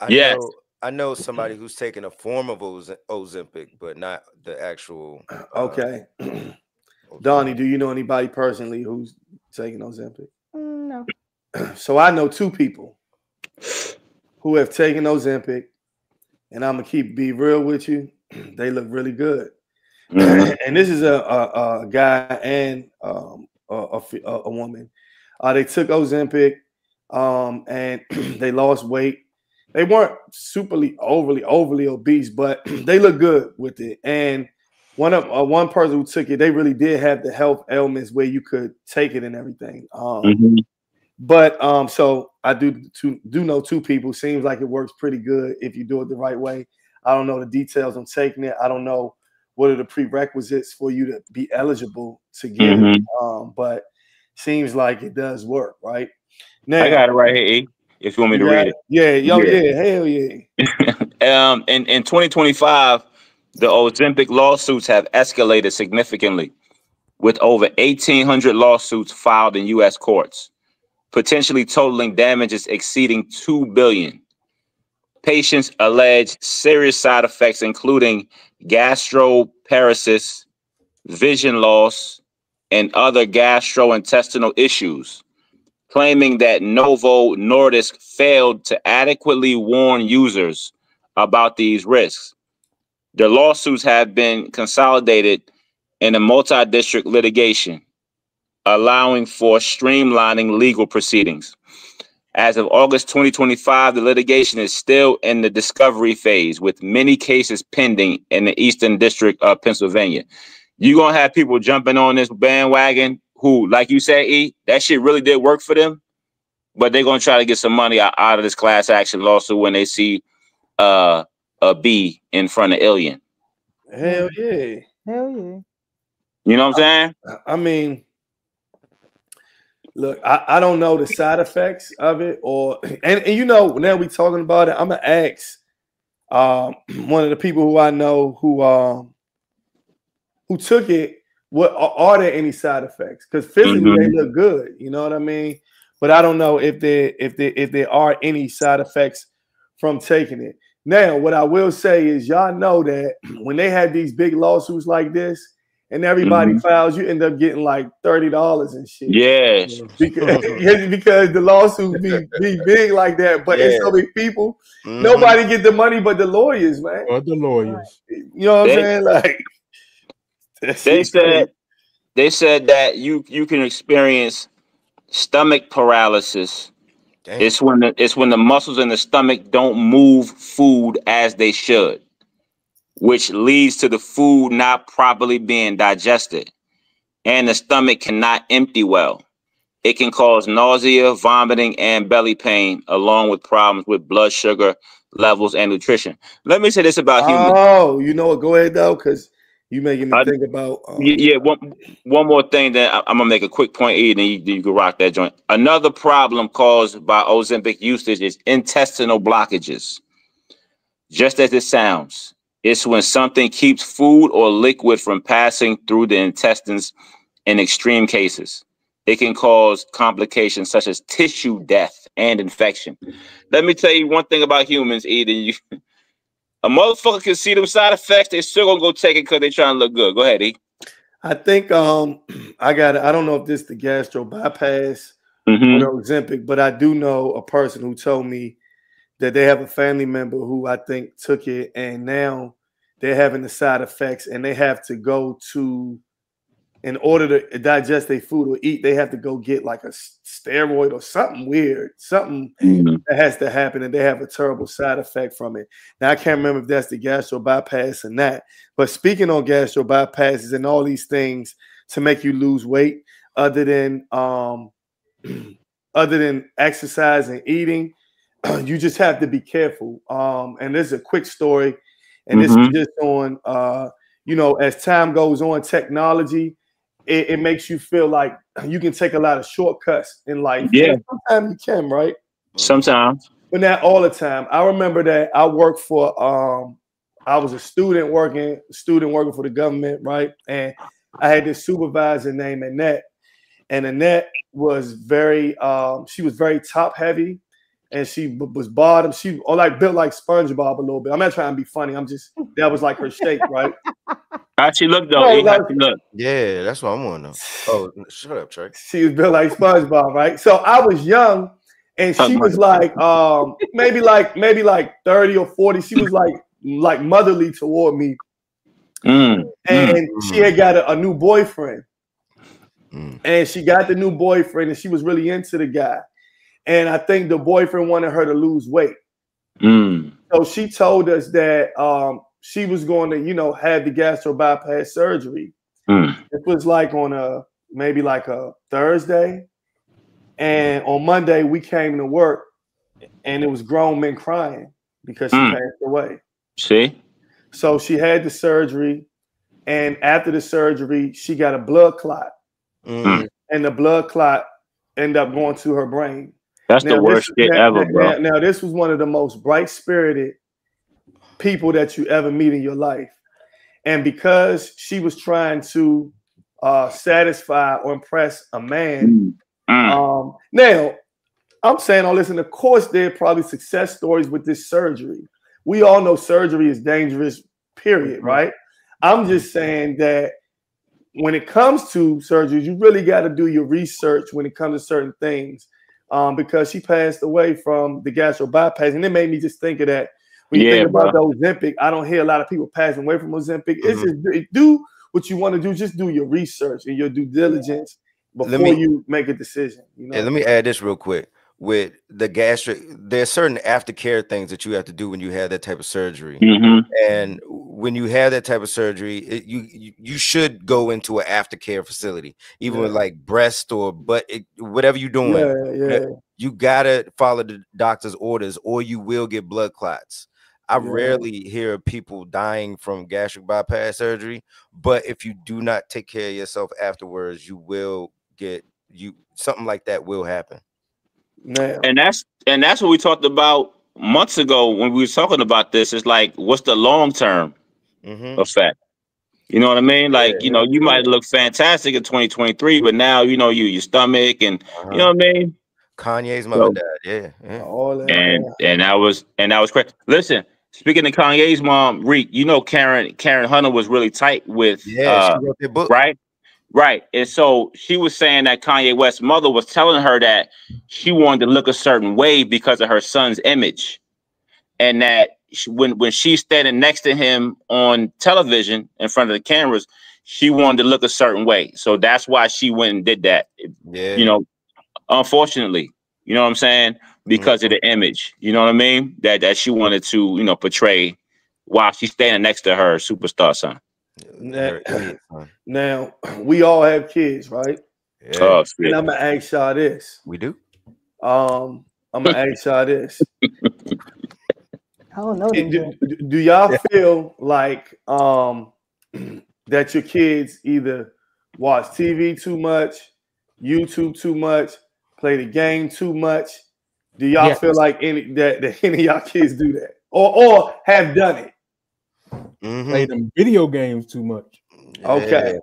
I know somebody who's taken a form of Ozempic, but not the actual. Okay, Donnie, do you know anybody personally who's taking Ozempic? No. So I know two people who have taken Ozempic, and I'm gonna be real with you. They look really good. Mm-hmm. And this is a guy and a woman. They took Ozempic, and they lost weight. They weren't overly obese, but they look good with it. And one person who took it, they really did have the health ailments where you could take it and everything. But so I do know two people. Seems like it works pretty good if you do it the right way. I don't know the details on taking it. I don't know what are the prerequisites for you to be eligible to get it. But seems like it does work, right? Now, I got it right here, E, if you want me to read it. Yeah, hell yeah. In 2025, the Ozempic lawsuits have escalated significantly, with over 1,800 lawsuits filed in U.S. courts, potentially totaling damages exceeding $2 billion. Patients allege serious side effects, including gastroparesis, vision loss, and other gastrointestinal issues, claiming that Novo Nordisk failed to adequately warn users about these risks. The lawsuits have been consolidated in a multi-district litigation, allowing for streamlining legal proceedings. As of August 2025, the litigation is still in the discovery phase, with many cases pending in the Eastern District of Pennsylvania. You're going to have people jumping on this bandwagon who, like you said, E, that shit really did work for them, but they're going to try to get some money out of this class action lawsuit when they see a B in front of alien. Hell yeah. Hell yeah. You know what I'm saying? I mean, look, I don't know the side effects of it, and you know, now we talking about it, I'm gonna ask one of the people who I know who took it, what are there any side effects? Because physically they look good, you know what I mean? But I don't know if there are any side effects from taking it. Now, what I will say is, y'all know that when they had these big lawsuits like this, and everybody files, you end up getting like $30 and shit. Yes. Because the lawsuits be big like that, but it's so many people, nobody get the money but the lawyers, man. Or the lawyers. You know what I'm saying? Like they said that you can experience stomach paralysis. Damn. It's when the muscles in the stomach don't move food as they should. which leads to the food not properly being digested, and the stomach cannot empty well. It can cause nausea, vomiting, and belly pain, along with problems with blood sugar levels and nutrition. Let me say this about humans. Oh, you know what? Go ahead though, because you making me think about. One more thing that I'm gonna make a quick point, Eden. You can rock that joint. Another problem caused by Ozempic usage is intestinal blockages. Just as it sounds, it's when something keeps food or liquid from passing through the intestines. In extreme cases, it can cause complications such as tissue death and infection. Let me tell you one thing about humans, Eden. A motherfucker can see them side effects, they still gonna go take it because they trying to look good. Go ahead, E. I think I don't know if this is the gastro bypass or the Ozempic, but I do know a person who told me that they have a family member who I think took it, and now they're having the side effects, and they have to go to, in order to digest their food or eat, they have to go get like a steroid or something weird, something that has to happen, and they have a terrible side effect from it. Now, I can't remember if that's the gastro bypass or not, but speaking on gastro bypasses and all these things to make you lose weight, other than exercise and eating, you just have to be careful. And there's a quick story, and this is just on, as time goes on, technology, it makes you feel like you can take a lot of shortcuts in life. Yeah. And sometimes you can, right? Sometimes. But not all the time. I remember that I worked for, I was a student working for the government, right? And I had this supervisor named Annette. And Annette was she was very top heavy. And she was bottom. She built like SpongeBob a little bit. I'm not trying to be funny. That was like her shape, right? How'd she look though? How'd she look? Yeah, that's what I want to know. Oh, shut up, Trey. She was built like SpongeBob, right? So I was young, and she was like maybe like 30 or 40. She was like motherly toward me. And she had got a new boyfriend. And she got the new boyfriend, and she was really into the guy. And I think the boyfriend wanted her to lose weight. So she told us that she was going to, have the gastro bypass surgery. It was like on maybe like a Thursday. And on Monday, we came to work, and it was grown men crying because she passed away. See? So she had the surgery, and after the surgery, she got a blood clot. And the blood clot ended up going to her brain. That's the worst shit ever, bro. Now, this was one of the most bright-spirited people that you ever meet in your life. And because she was trying to satisfy or impress a man, now, I'm saying all this, and of course, there are probably success stories with this surgery. We all know surgery is dangerous, period, right? I'm just saying that when it comes to surgeries, you really got to do your research when it comes to certain things. Because she passed away from the gastro bypass, and it made me just think of that. When you think about the Ozempic, I don't hear a lot of people passing away from Ozempic. It's just do what you want to do. Just do your research and your due diligence before you make a decision. And let me add this real quick. With the gastric, there's certain aftercare things that you have to do when you have that type of surgery. And when you have that type of surgery, you should go into an aftercare facility, even with like breast or butt, whatever you're doing. You gotta follow the doctor's orders, or you will get blood clots. I rarely hear people dying from gastric bypass surgery, but if you do not take care of yourself afterwards, you will get something like that will happen. Now. And that's what we talked about months ago when we were talking about this. It's like, what's the long-term effect? You know what I mean? Like, you might look fantastic in 2023, but now, your stomach and you know what I mean? Kanye's mother died. Yeah. All that, and that was crazy. Listen, speaking of Kanye's mom, Reek, Karen Hunter was really tight with she wrote their book. Right. And so she was saying that Kanye West's mother was telling her that she wanted to look a certain way because of her son's image. And that when she's standing next to him on television in front of the cameras, she wanted to look a certain way. So that's why she went and did that. Unfortunately, you know what I'm saying? Because of the image, you know what I mean? That she wanted to, portray while she's standing next to her superstar son. Now we all have kids, right? Yeah. Oh, and I'm gonna ask y'all this. We do. I'm gonna ask y'all this. I don't know. Do y'all feel like that your kids either watch TV too much, YouTube too much, play the game too much? Do y'all feel like that any of y'all kids do that, or have done it? Play them video games too much. Okay. Yeah.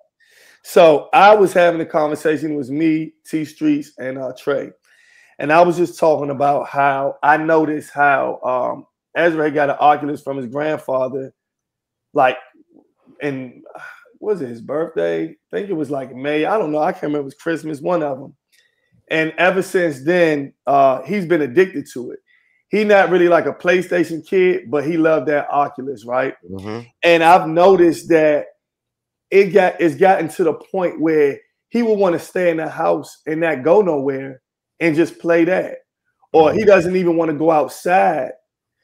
So I was having a conversation. It was me, T Streets, and Trey. And I was just talking about how I noticed how Ezra got an Oculus from his grandfather, like, and was it his birthday? I think it was like May. I don't know. I can't remember. It was Christmas, one of them. And ever since then, he's been addicted to it. He's not really like a PlayStation kid, but he loved that Oculus, right? And I've noticed that it's gotten to the point where he will want to stay in the house and not go nowhere and just play that. Or he doesn't even want to go outside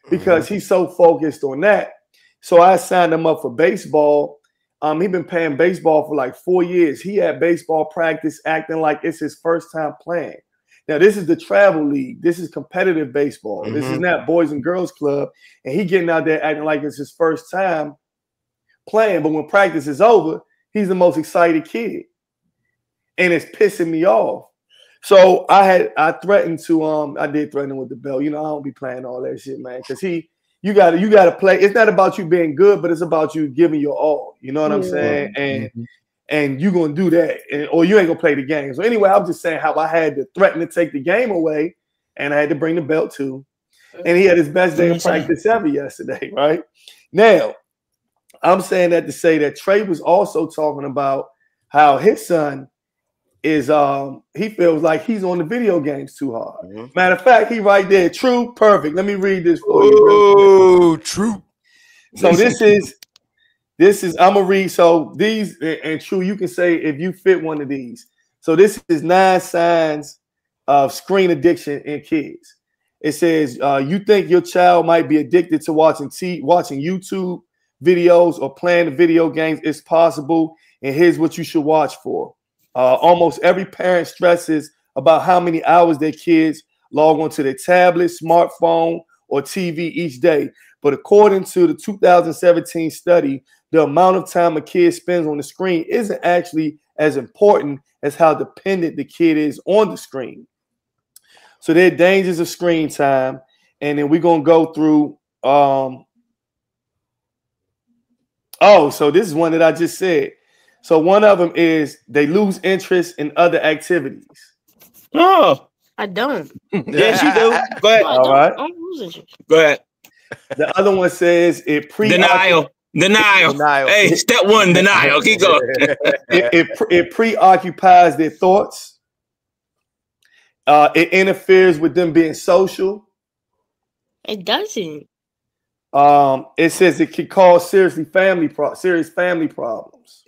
because he's so focused on that. So I signed him up for baseball. He's been playing baseball for like 4 years. He had baseball practice acting like it's his first time playing. Now, this is the travel league. This is competitive baseball. This is not Boys and Girls Club. And he getting out there acting like it's his first time playing. But when practice is over, he's the most excited kid. And it's pissing me off. So I threatened to I did threaten him with the belt. You know, I don't be playing all that shit, man. Because you gotta play. It's not about you being good, but it's about you giving your all. You know what I'm saying? And you're gonna do that, or you ain't gonna play the game. So anyway, I'm just saying how I had to threaten to take the game away, and I had to bring the belt too. And he had his best day of practice ever yesterday, right? Now, I'm saying that to say that Trey was also talking about how his son is he feels like he's on the video games too hard. Matter of fact, he right there. True, perfect. Let me read this for you. Oh, true. So this is I'm gonna read. So these and True, you can say if you fit one of these. So this is 9 signs of screen addiction in kids. It says you think your child might be addicted to watching YouTube videos or playing the video games. It's possible, and here's what you should watch for. Almost every parent stresses about how many hours their kids log onto their tablet, smartphone, or TV each day. But according to the 2017 study, the amount of time a kid spends on the screen isn't actually as important as how dependent the kid is on the screen. So there are dangers of screen time. And then we're going to go through. So this is one that I just said. So one of them is they lose interest in other activities. Oh, I don't. Yes, you do. Go ahead. All right. I don't lose interest. Go ahead. The other one says it Denial. Hey, step 1, denial. Keep going. it preoccupies their thoughts. It interferes with them being social. It doesn't. It says it could cause serious family problems.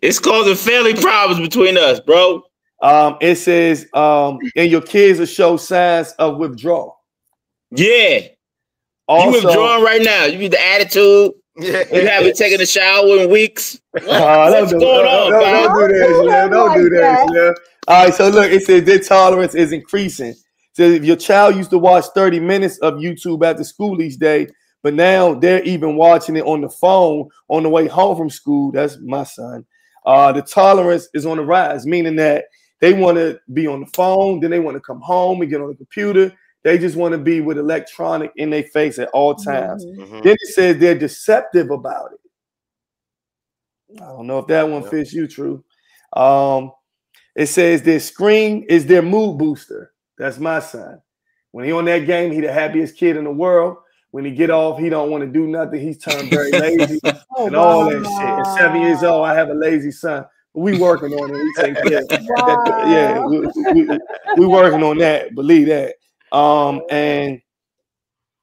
It's causing family problems between us, bro. It says and your kids will show signs of withdrawal. Yeah. Also, you withdrawing right now. You need the attitude. You haven't taken a shower in weeks. What's going on, Don't do that. All right, so look, it says their tolerance is increasing. So if your child used to watch 30 minutes of YouTube after school each day, but now they're even watching it on the phone on the way home from school. That's my son. The tolerance is on the rise, meaning that they want to be on the phone, then they want to come home and get on the computer. They just want to be with electronic in their face at all times. Then it says they're deceptive about it. I don't know if that one fits you, True. It says their screen is their mood booster. That's my son. When he on that game, he the happiest kid in the world. When he get off, he don't want to do nothing. He's turned very lazy and all that shit. At 7 years old, I have a lazy son. We working on it. We take care. We working on that. Believe that. And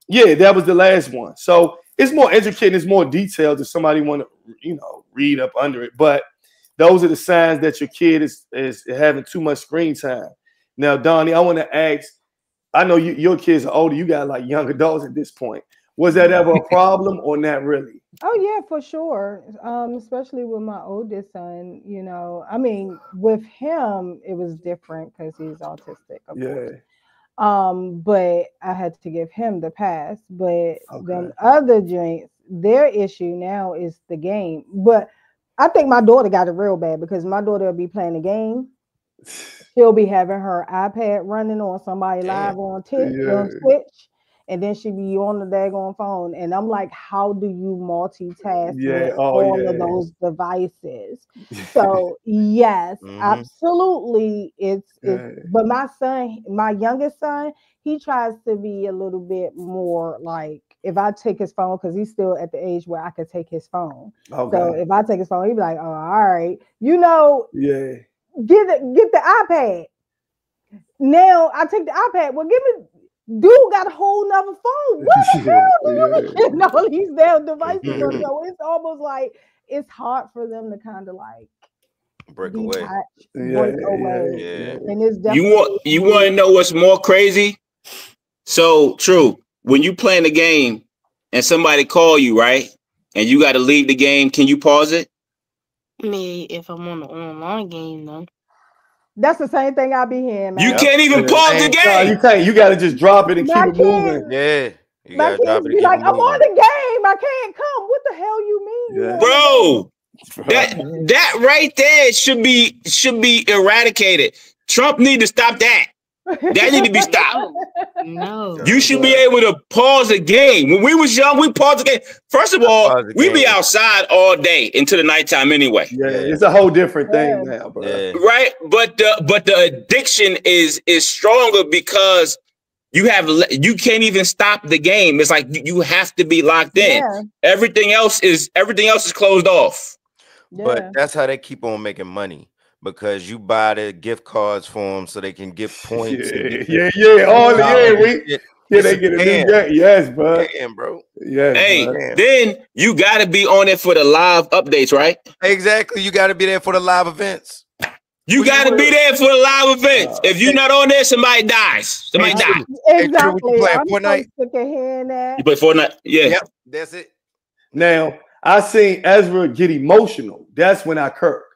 yeah, that was the last one. So it's more intricate. It's more detailed if somebody want to, read up under it. But those are the signs that your kid is having too much screen time. Now, Donnie, I want to ask. I know your kids are older. You got like young adults at this point. Was that ever a problem or not really? Oh yeah, for sure. Especially with my oldest son, I mean, with him it was different because he's autistic, of course. But I had to give him the pass. But them other joints, their issue now is the game. But I think my daughter got it real bad because my daughter will be playing the game. She'll be having her iPad running on somebody live on Twitch. And then she be on the daggone phone. And I'm like, how do you multitask with all of those devices? So yes, absolutely. It's but my youngest son, he tries to be a little bit more like, if I take his phone, because he's still at the age where I could take his phone. So if I take his phone, he'd be like, oh, all right. Get the iPad. Now I take the iPad. Well, give me. Dude got a whole nother phone. What the hell do you getting all these damn devices on? So it's almost like it's hard for them to kind of like break away. And it's definitely you want to know what's more crazy? So true. When you playing the game and somebody call you, right? And you got to leave the game, can you pause it? Me, if I'm on the online game, though. That's the same thing I be hearing, man. You can't even pause the game. No, you can't. You got to just drop it and keep it moving. Yeah. You my gotta drop kids it be like, I'm on the game. I can't come. What the hell you mean? Bro, that right there should be eradicated. Trump need to stop that. That need to be stopped. No. You should be able to pause the game. When we was young, we paused the game. First of all, we be outside all day into the nighttime anyway. Yeah, it's a whole different thing now, bro. Yeah. Right? But the addiction is stronger because you can't even stop the game. It's like you have to be locked in. Yeah. Everything else is closed off. But that's how they keep on making money. Because you buy the gift cards for them so they can get points. They get a new game. Yes, bro. Damn, bro. Yes, hey, then you got to be on it for the live updates, right? Exactly. You got to be there for the live events. You got to be there for the live events. If you're not on there, somebody dies. Somebody dies. Exactly. You play I'm Fortnite? so sick of hearing that. You play Fortnite? Yeah. Yep. That's it. Now, I seen Ezra get emotional. That's when I kirk.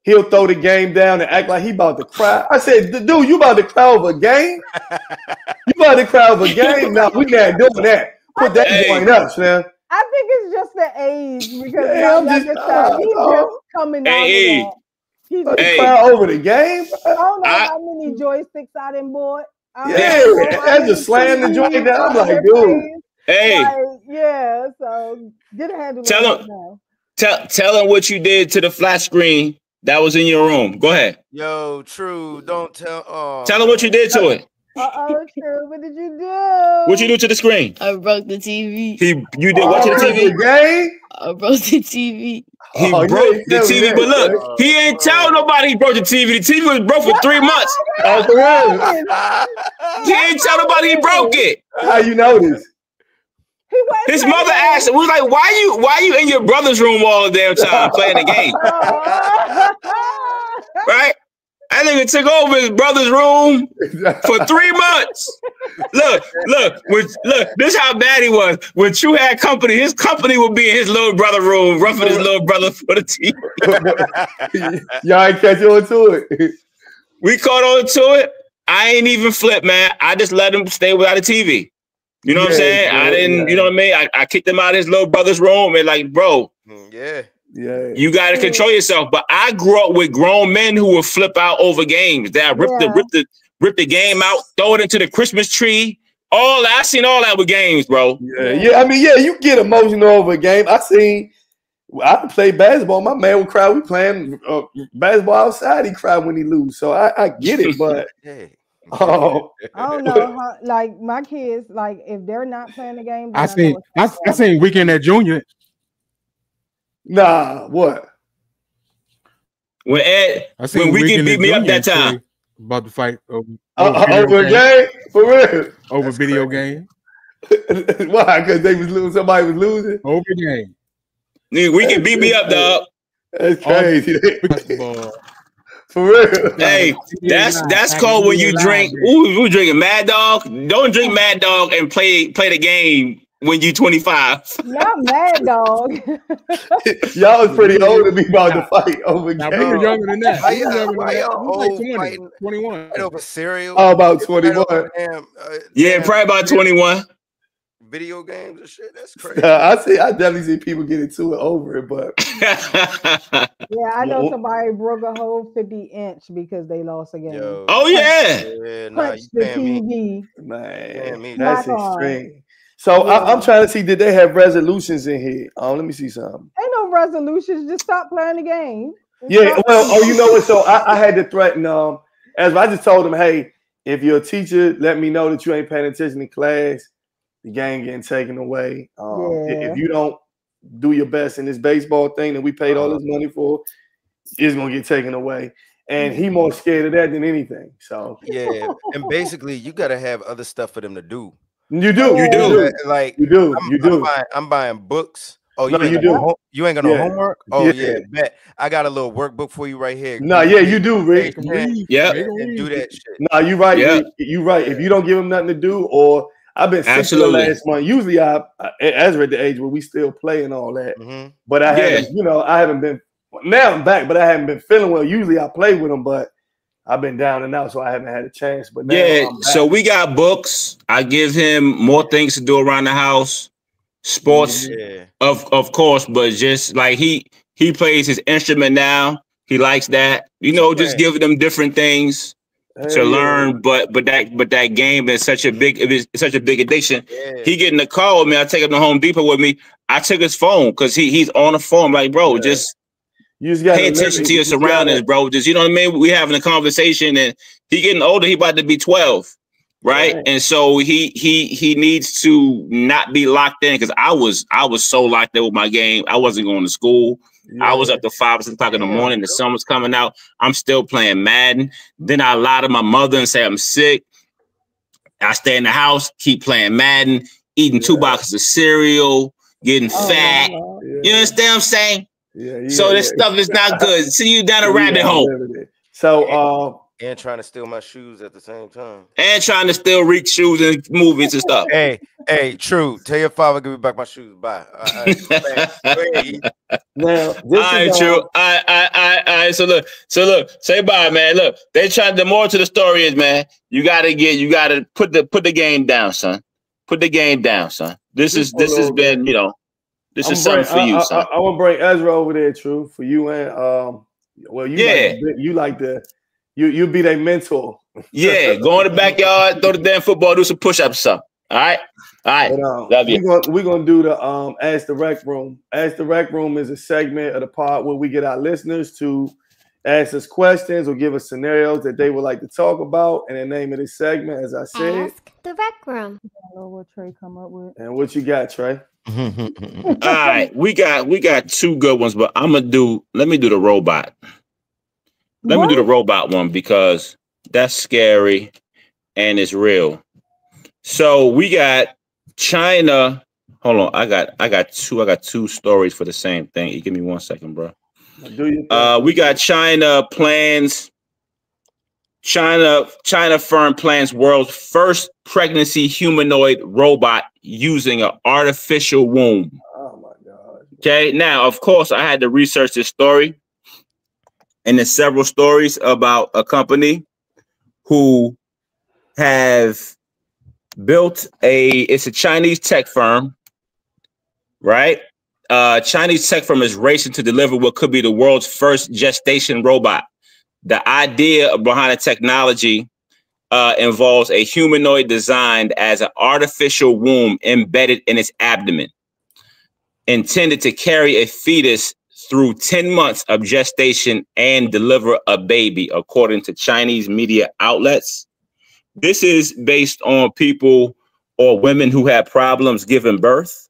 He'll throw the game down and act like he about to cry. I said, dude, you about to cry over a game? You about to cry over a game? No, we not doing that. Put that joint up, man. I think it's just the age because he's just coming out of that. He's cry over the game. I don't know how many joysticks I done bought. I just slammed the joint down. I'm like, dude. Hey. So get a handle on it. Tell him what you did to the flat screen that was in your room. Go ahead. Yo, True. Don't tell. Tell him what you did to it. True. What did you do? What you do to the screen? I broke the TV. You did what to the TV? Game? I broke the TV. He broke the TV, but look, he ain't tell nobody he broke the TV. The TV was broke for 3 months. He ain't tell nobody he broke it. How you know this? His mother asked, was like, why you in your brother's room all the damn time playing the game? Right? That nigga took over his brother's room for 3 months. Look, this is how bad he was. When True had company, his company would be in his little brother room, roughing his little brother for the TV. Y'all ain't catch on to it. We caught on to it. I ain't even flip, man. I just let him stay without a TV. You know what I'm saying? I didn't, you know what I mean? I kicked him out of his little brother's room and like, bro. Yeah. You got to control yourself. But I grew up with grown men who would flip out over games. That rip the game out, throw it into the Christmas tree. I seen all that with games, bro. I mean, you get emotional over a game. I play basketball. My man would cry. We playing basketball outside. He cried when he lose. So I get it, but I don't know. Like my kids, like if they're not playing the game, I seen Weekend at Junior. Nah, what? When Weekend beat me up that time. About to fight over a game? For real? Over video game. Why? Because they was losing. Somebody was losing? Over game. Nigga, Weekend beat me up, dog. That's crazy. For real. Hey, that's called when you drink. Ooh, we drinking Mad Dog. Don't drink Mad Dog and play the game when you 25. Not Mad Dog. Y'all was pretty old to be about to fight over Now, we were younger than that. Why We were younger than that. y'all We was like old 20, fighting 21. over cereal? Oh, about 21. Yeah, probably about 21. Video games and shit. That's crazy. I definitely see people get into it over it, but Yeah, I know somebody broke a whole 50-inch because they lost a game. Yo, oh yeah. Punched the TV. Man, that's extreme. So Yeah. I'm trying to see, did they have resolutions in here? Let me see something. Ain't no resolutions. Just stop playing the game. Yeah, well, you know what? So I had to threaten as I just told them, hey, if you're a teacher, let me know that you ain't paying attention in class. The game getting taken away. If you don't do your best in this baseball thing that we paid all this money for, it's gonna get taken away. And he more scared of that than anything. So yeah, and basically you gotta have other stuff for them to do. You do. Like you do. I'm buying books. Oh, you ain't got no homework? Oh yeah, bet. I got a little workbook for you right here. No, you do, Rick. Yeah, and do that shit. No, you right. Yeah. You right. If you don't give them nothing to do, or I've been sick the last month. Usually, as we're at the age where we still play and all that, but I haven't. I haven't been. Now I'm back, but I haven't been feeling well. Usually, I play with them, but I've been down and out, so I haven't had a chance. But now so we got books. I give him more things to do around the house, sports, of course, but just like he plays his instrument now. He likes that. Just giving them different things to learn. But that game is such a big addiction. Yeah. He getting a call with me. I take him to Home Depot with me. I took his phone because he's on the phone. Like, bro, just pay attention to your surroundings, bro. Just, you know what I mean? We having a conversation, and he getting older. He about to be 12, right? And so he needs to not be locked in, because I was so locked in with my game. I wasn't going to school. I was up to 5 or 6 o'clock in the morning. The sun was coming out. I'm still playing Madden. Then I lie to my mother and say I'm sick. I stay in the house, keep playing Madden, eating 2 boxes of cereal, getting fat. You understand what I'm saying? So this stuff is not good. See you down a rabbit hole. So and trying to steal my shoes at the same time. And trying to steal Rick's shoes and movies and stuff. Hey, true. Tell your father give me back my shoes. Bye. Now, all right, true. All right. So look. Say bye, man. Look, the more to the story is, man, you gotta put the game down, son. Put the game down, son. This has been, this is something for you, son. I want to bring Ezra over there, true, for you and you be their mentor. Yeah, go in the backyard, throw the damn football, do some push-ups or something. All right. Love you. We're gonna do the Ask the Rec Room. Ask the Rec Room is a segment of the pod where we get our listeners to ask us questions or give us scenarios that they would like to talk about. And the name of this segment, as I said, Ask the Rec Room. I know what Trey come up with. And what you got, Trey? All right, we got 2 good ones, but let me do the robot. Let me do the robot one, because that's scary and it's real. So we got China. Hold on, I got two stories for the same thing. You give me 1 second, bro. We got China firm plans world's first pregnancy humanoid robot using an artificial womb. Oh my God. Okay, now of course I had to research this story, and there's several stories about a company who have built it's a Chinese tech firm, right? Chinese tech firm is racing to deliver what could be the world's first gestation robot. The idea behind the technology involves a humanoid designed as an artificial womb embedded in its abdomen, intended to carry a fetus through 10 months of gestation and deliver a baby, according to Chinese media outlets. This is based on people or women who have problems giving birth,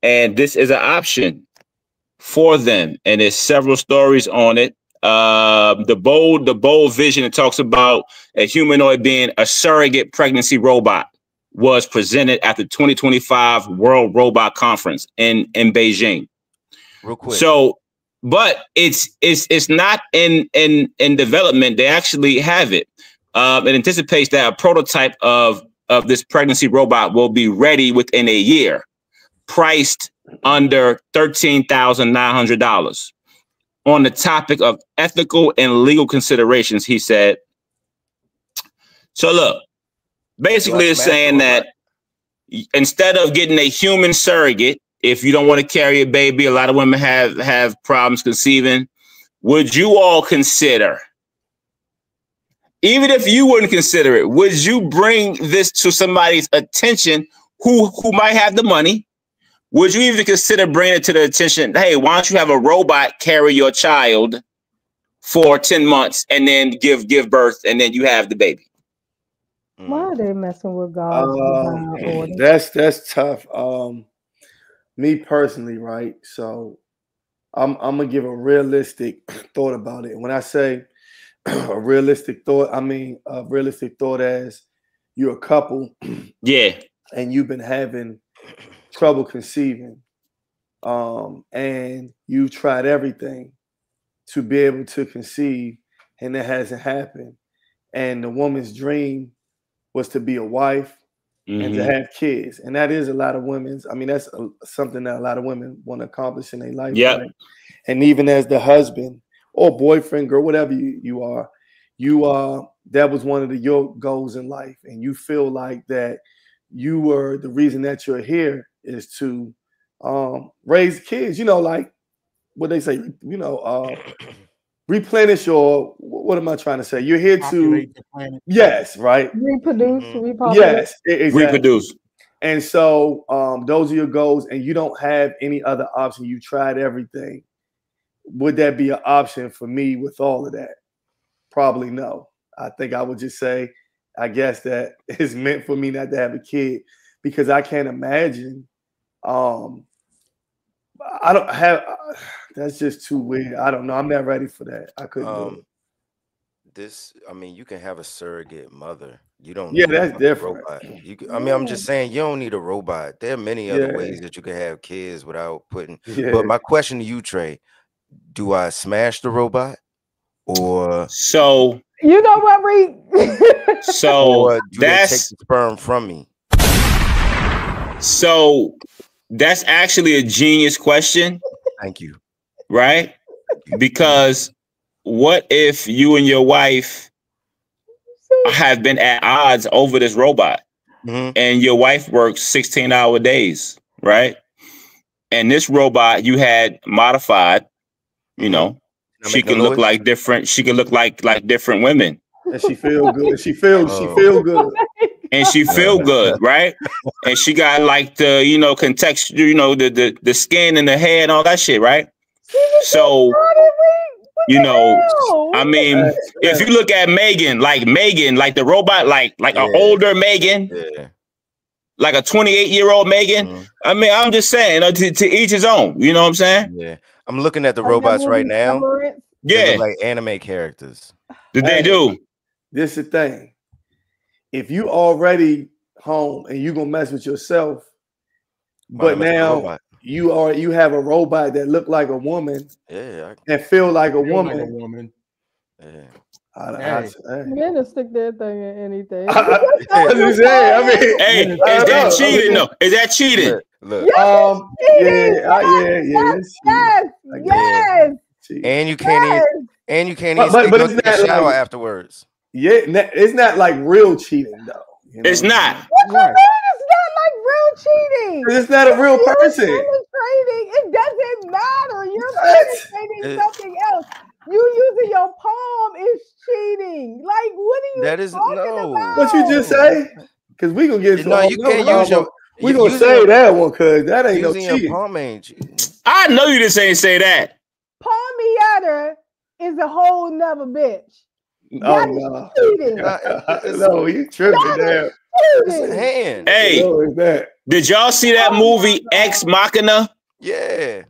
and this is an option for them. And there's several stories on it. The bold vision, it talks about a humanoid being a surrogate pregnancy robot, was presented at the 2025 World Robot Conference in Beijing. Real quick. So, but it's not in development. They actually have it. It anticipates that a prototype of of this pregnancy robot will be ready within a year, priced under $13,900. On the topic of ethical and legal considerations, he said, so look, basically it's saying that instead of getting a human surrogate, if you don't want to carry a baby, a lot of women have problems conceiving, would you all consider, even if you wouldn't consider it, would you bring this to somebody's attention who might have the money? Would you even consider bringing it to the attention, hey, why don't you have a robot carry your child for 10 months and then give birth and then you have the baby? Why are they messing with God's divine order? That's tough. Me personally, right? So I'm gonna give a realistic thought about it. And when I say a realistic thought, I mean a realistic thought as you're a couple, yeah, and you've been having trouble conceiving, and you tried everything to be able to conceive, and it hasn't happened. And the woman's dream was to be a wife and to have kids, and that is a lot of women's. I mean, that's something that a lot of women want to accomplish in their life. Yeah, right? And even as the husband or boyfriend, girl, whatever you are, that was one of your goals in life, and you feel like that you were the reason that you're here is to raise kids, like what they say, replenish, or what am I trying to say? You're here to, yes, right? Reproduce, yes, exactly. Reproduce. And so those are your goals, and you don't have any other option. You tried everything. Would that be an option for me with all of that? Probably no. I think I would just say, I guess that it's meant for me not to have a kid, because I can't imagine. I don't have. That's just too weird. I don't know. I'm not ready for that. I couldn't do it. I mean, you can have a surrogate mother. You don't. Yeah, need that's different. Robot. I mean, I'm just saying, you don't need a robot. There are many other ways that you can have kids without putting. Yeah. But my question to you, Trey, do I smash the robot, or so? You know what, Reed? So do they take the sperm from me? So that's actually a genius question. Thank you. Right? Because what if you and your wife have been at odds over this robot, and your wife works 16-hour days, right? And this robot you had modified, she can look like different. She can look like different women. And she feel good. She feel good. And she feel good, right? And she got like the, contexture, the skin and the hair and all that shit, right? So, I mean, if you look at Megan, like the robot, like an older Megan, like a 28-year-old Megan. I mean, I'm just saying, to each his own. You know what I'm saying? Yeah. I'm looking at the robots right now. They look like anime characters. They do. This is the thing. If you already home and you gonna mess with yourself, but now you have a robot that look like a woman, and feel like a woman. Yeah. Men will stick their thing in anything. Is that cheating though? Is that cheating? Look. Yes. And you can't even take a shower afterwards. Yeah, it's not like real cheating though. It's not. What you mean it's not like real cheating? It's not a real person. It doesn't matter. You're demonstrating something else. You using your palm is cheating. Like, what are you talking about? What you just say? Because we gonna get you can't use your. We gonna say that one because that ain't no cheating. Your palm ain't cheating. I know you just ain't say that. Palmiata is a whole nother bitch. Oh no! No, you tripping there. It's a hand. Hey, did y'all see that movie Ex Machina? Yeah.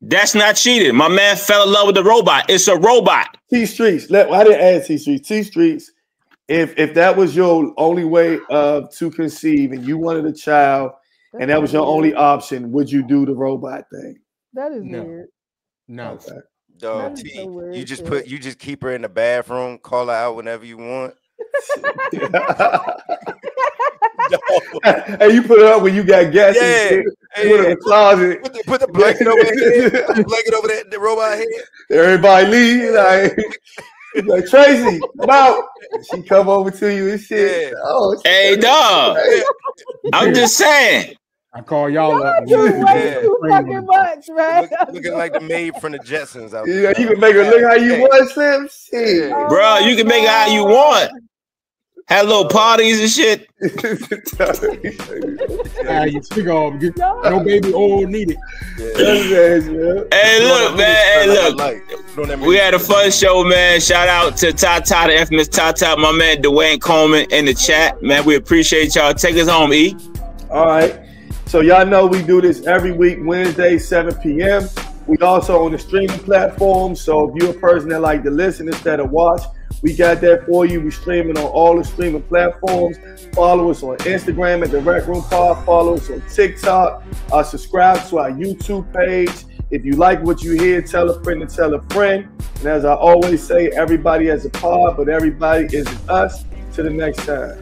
That's not cheating. My man fell in love with the robot. It's a robot. T Streets. I didn't add T Streets. T Streets. If that was your only way to conceive and you wanted a child and that was your only option, would you do the robot thing? That is weird. No. Okay. Dog, T, so weird, you just keep her in the bathroom, call her out whenever you want. Hey, you put it up when you got guests and shit. Put it in the closet. Put the blanket over their head. Put the blanket over the robot head. Everybody leave. Like Tracy, come out. She come over to you and shit. Yeah. Oh, hey, dog. I'm just saying. I call y'all up. You way too fucking much, man. Looking like the maid from the Jetsons out there. Yeah, you can make her look how you want, Slim. Shit. Bro, you can make it how you want. Have little parties and shit. You speak of no baby oil needed. Hey, look, man. Hey, look. We had a fun show, man. Shout out to Tata, the infamous Tata, my man Dwayne Coleman in the chat. Man, we appreciate y'all. Take us home, E. All right. So y'all know we do this every week, Wednesday, 7 p.m. We also on the streaming platform. So if you're a person that like to listen instead of watch, we got that for you. We streaming on all the streaming platforms. Follow us on Instagram at The Rec Room Pod. Follow us on TikTok. Subscribe to our YouTube page. If you like what you hear, tell a friend and tell a friend. And as I always say, everybody has a pod, but everybody isn't us. Till the next time.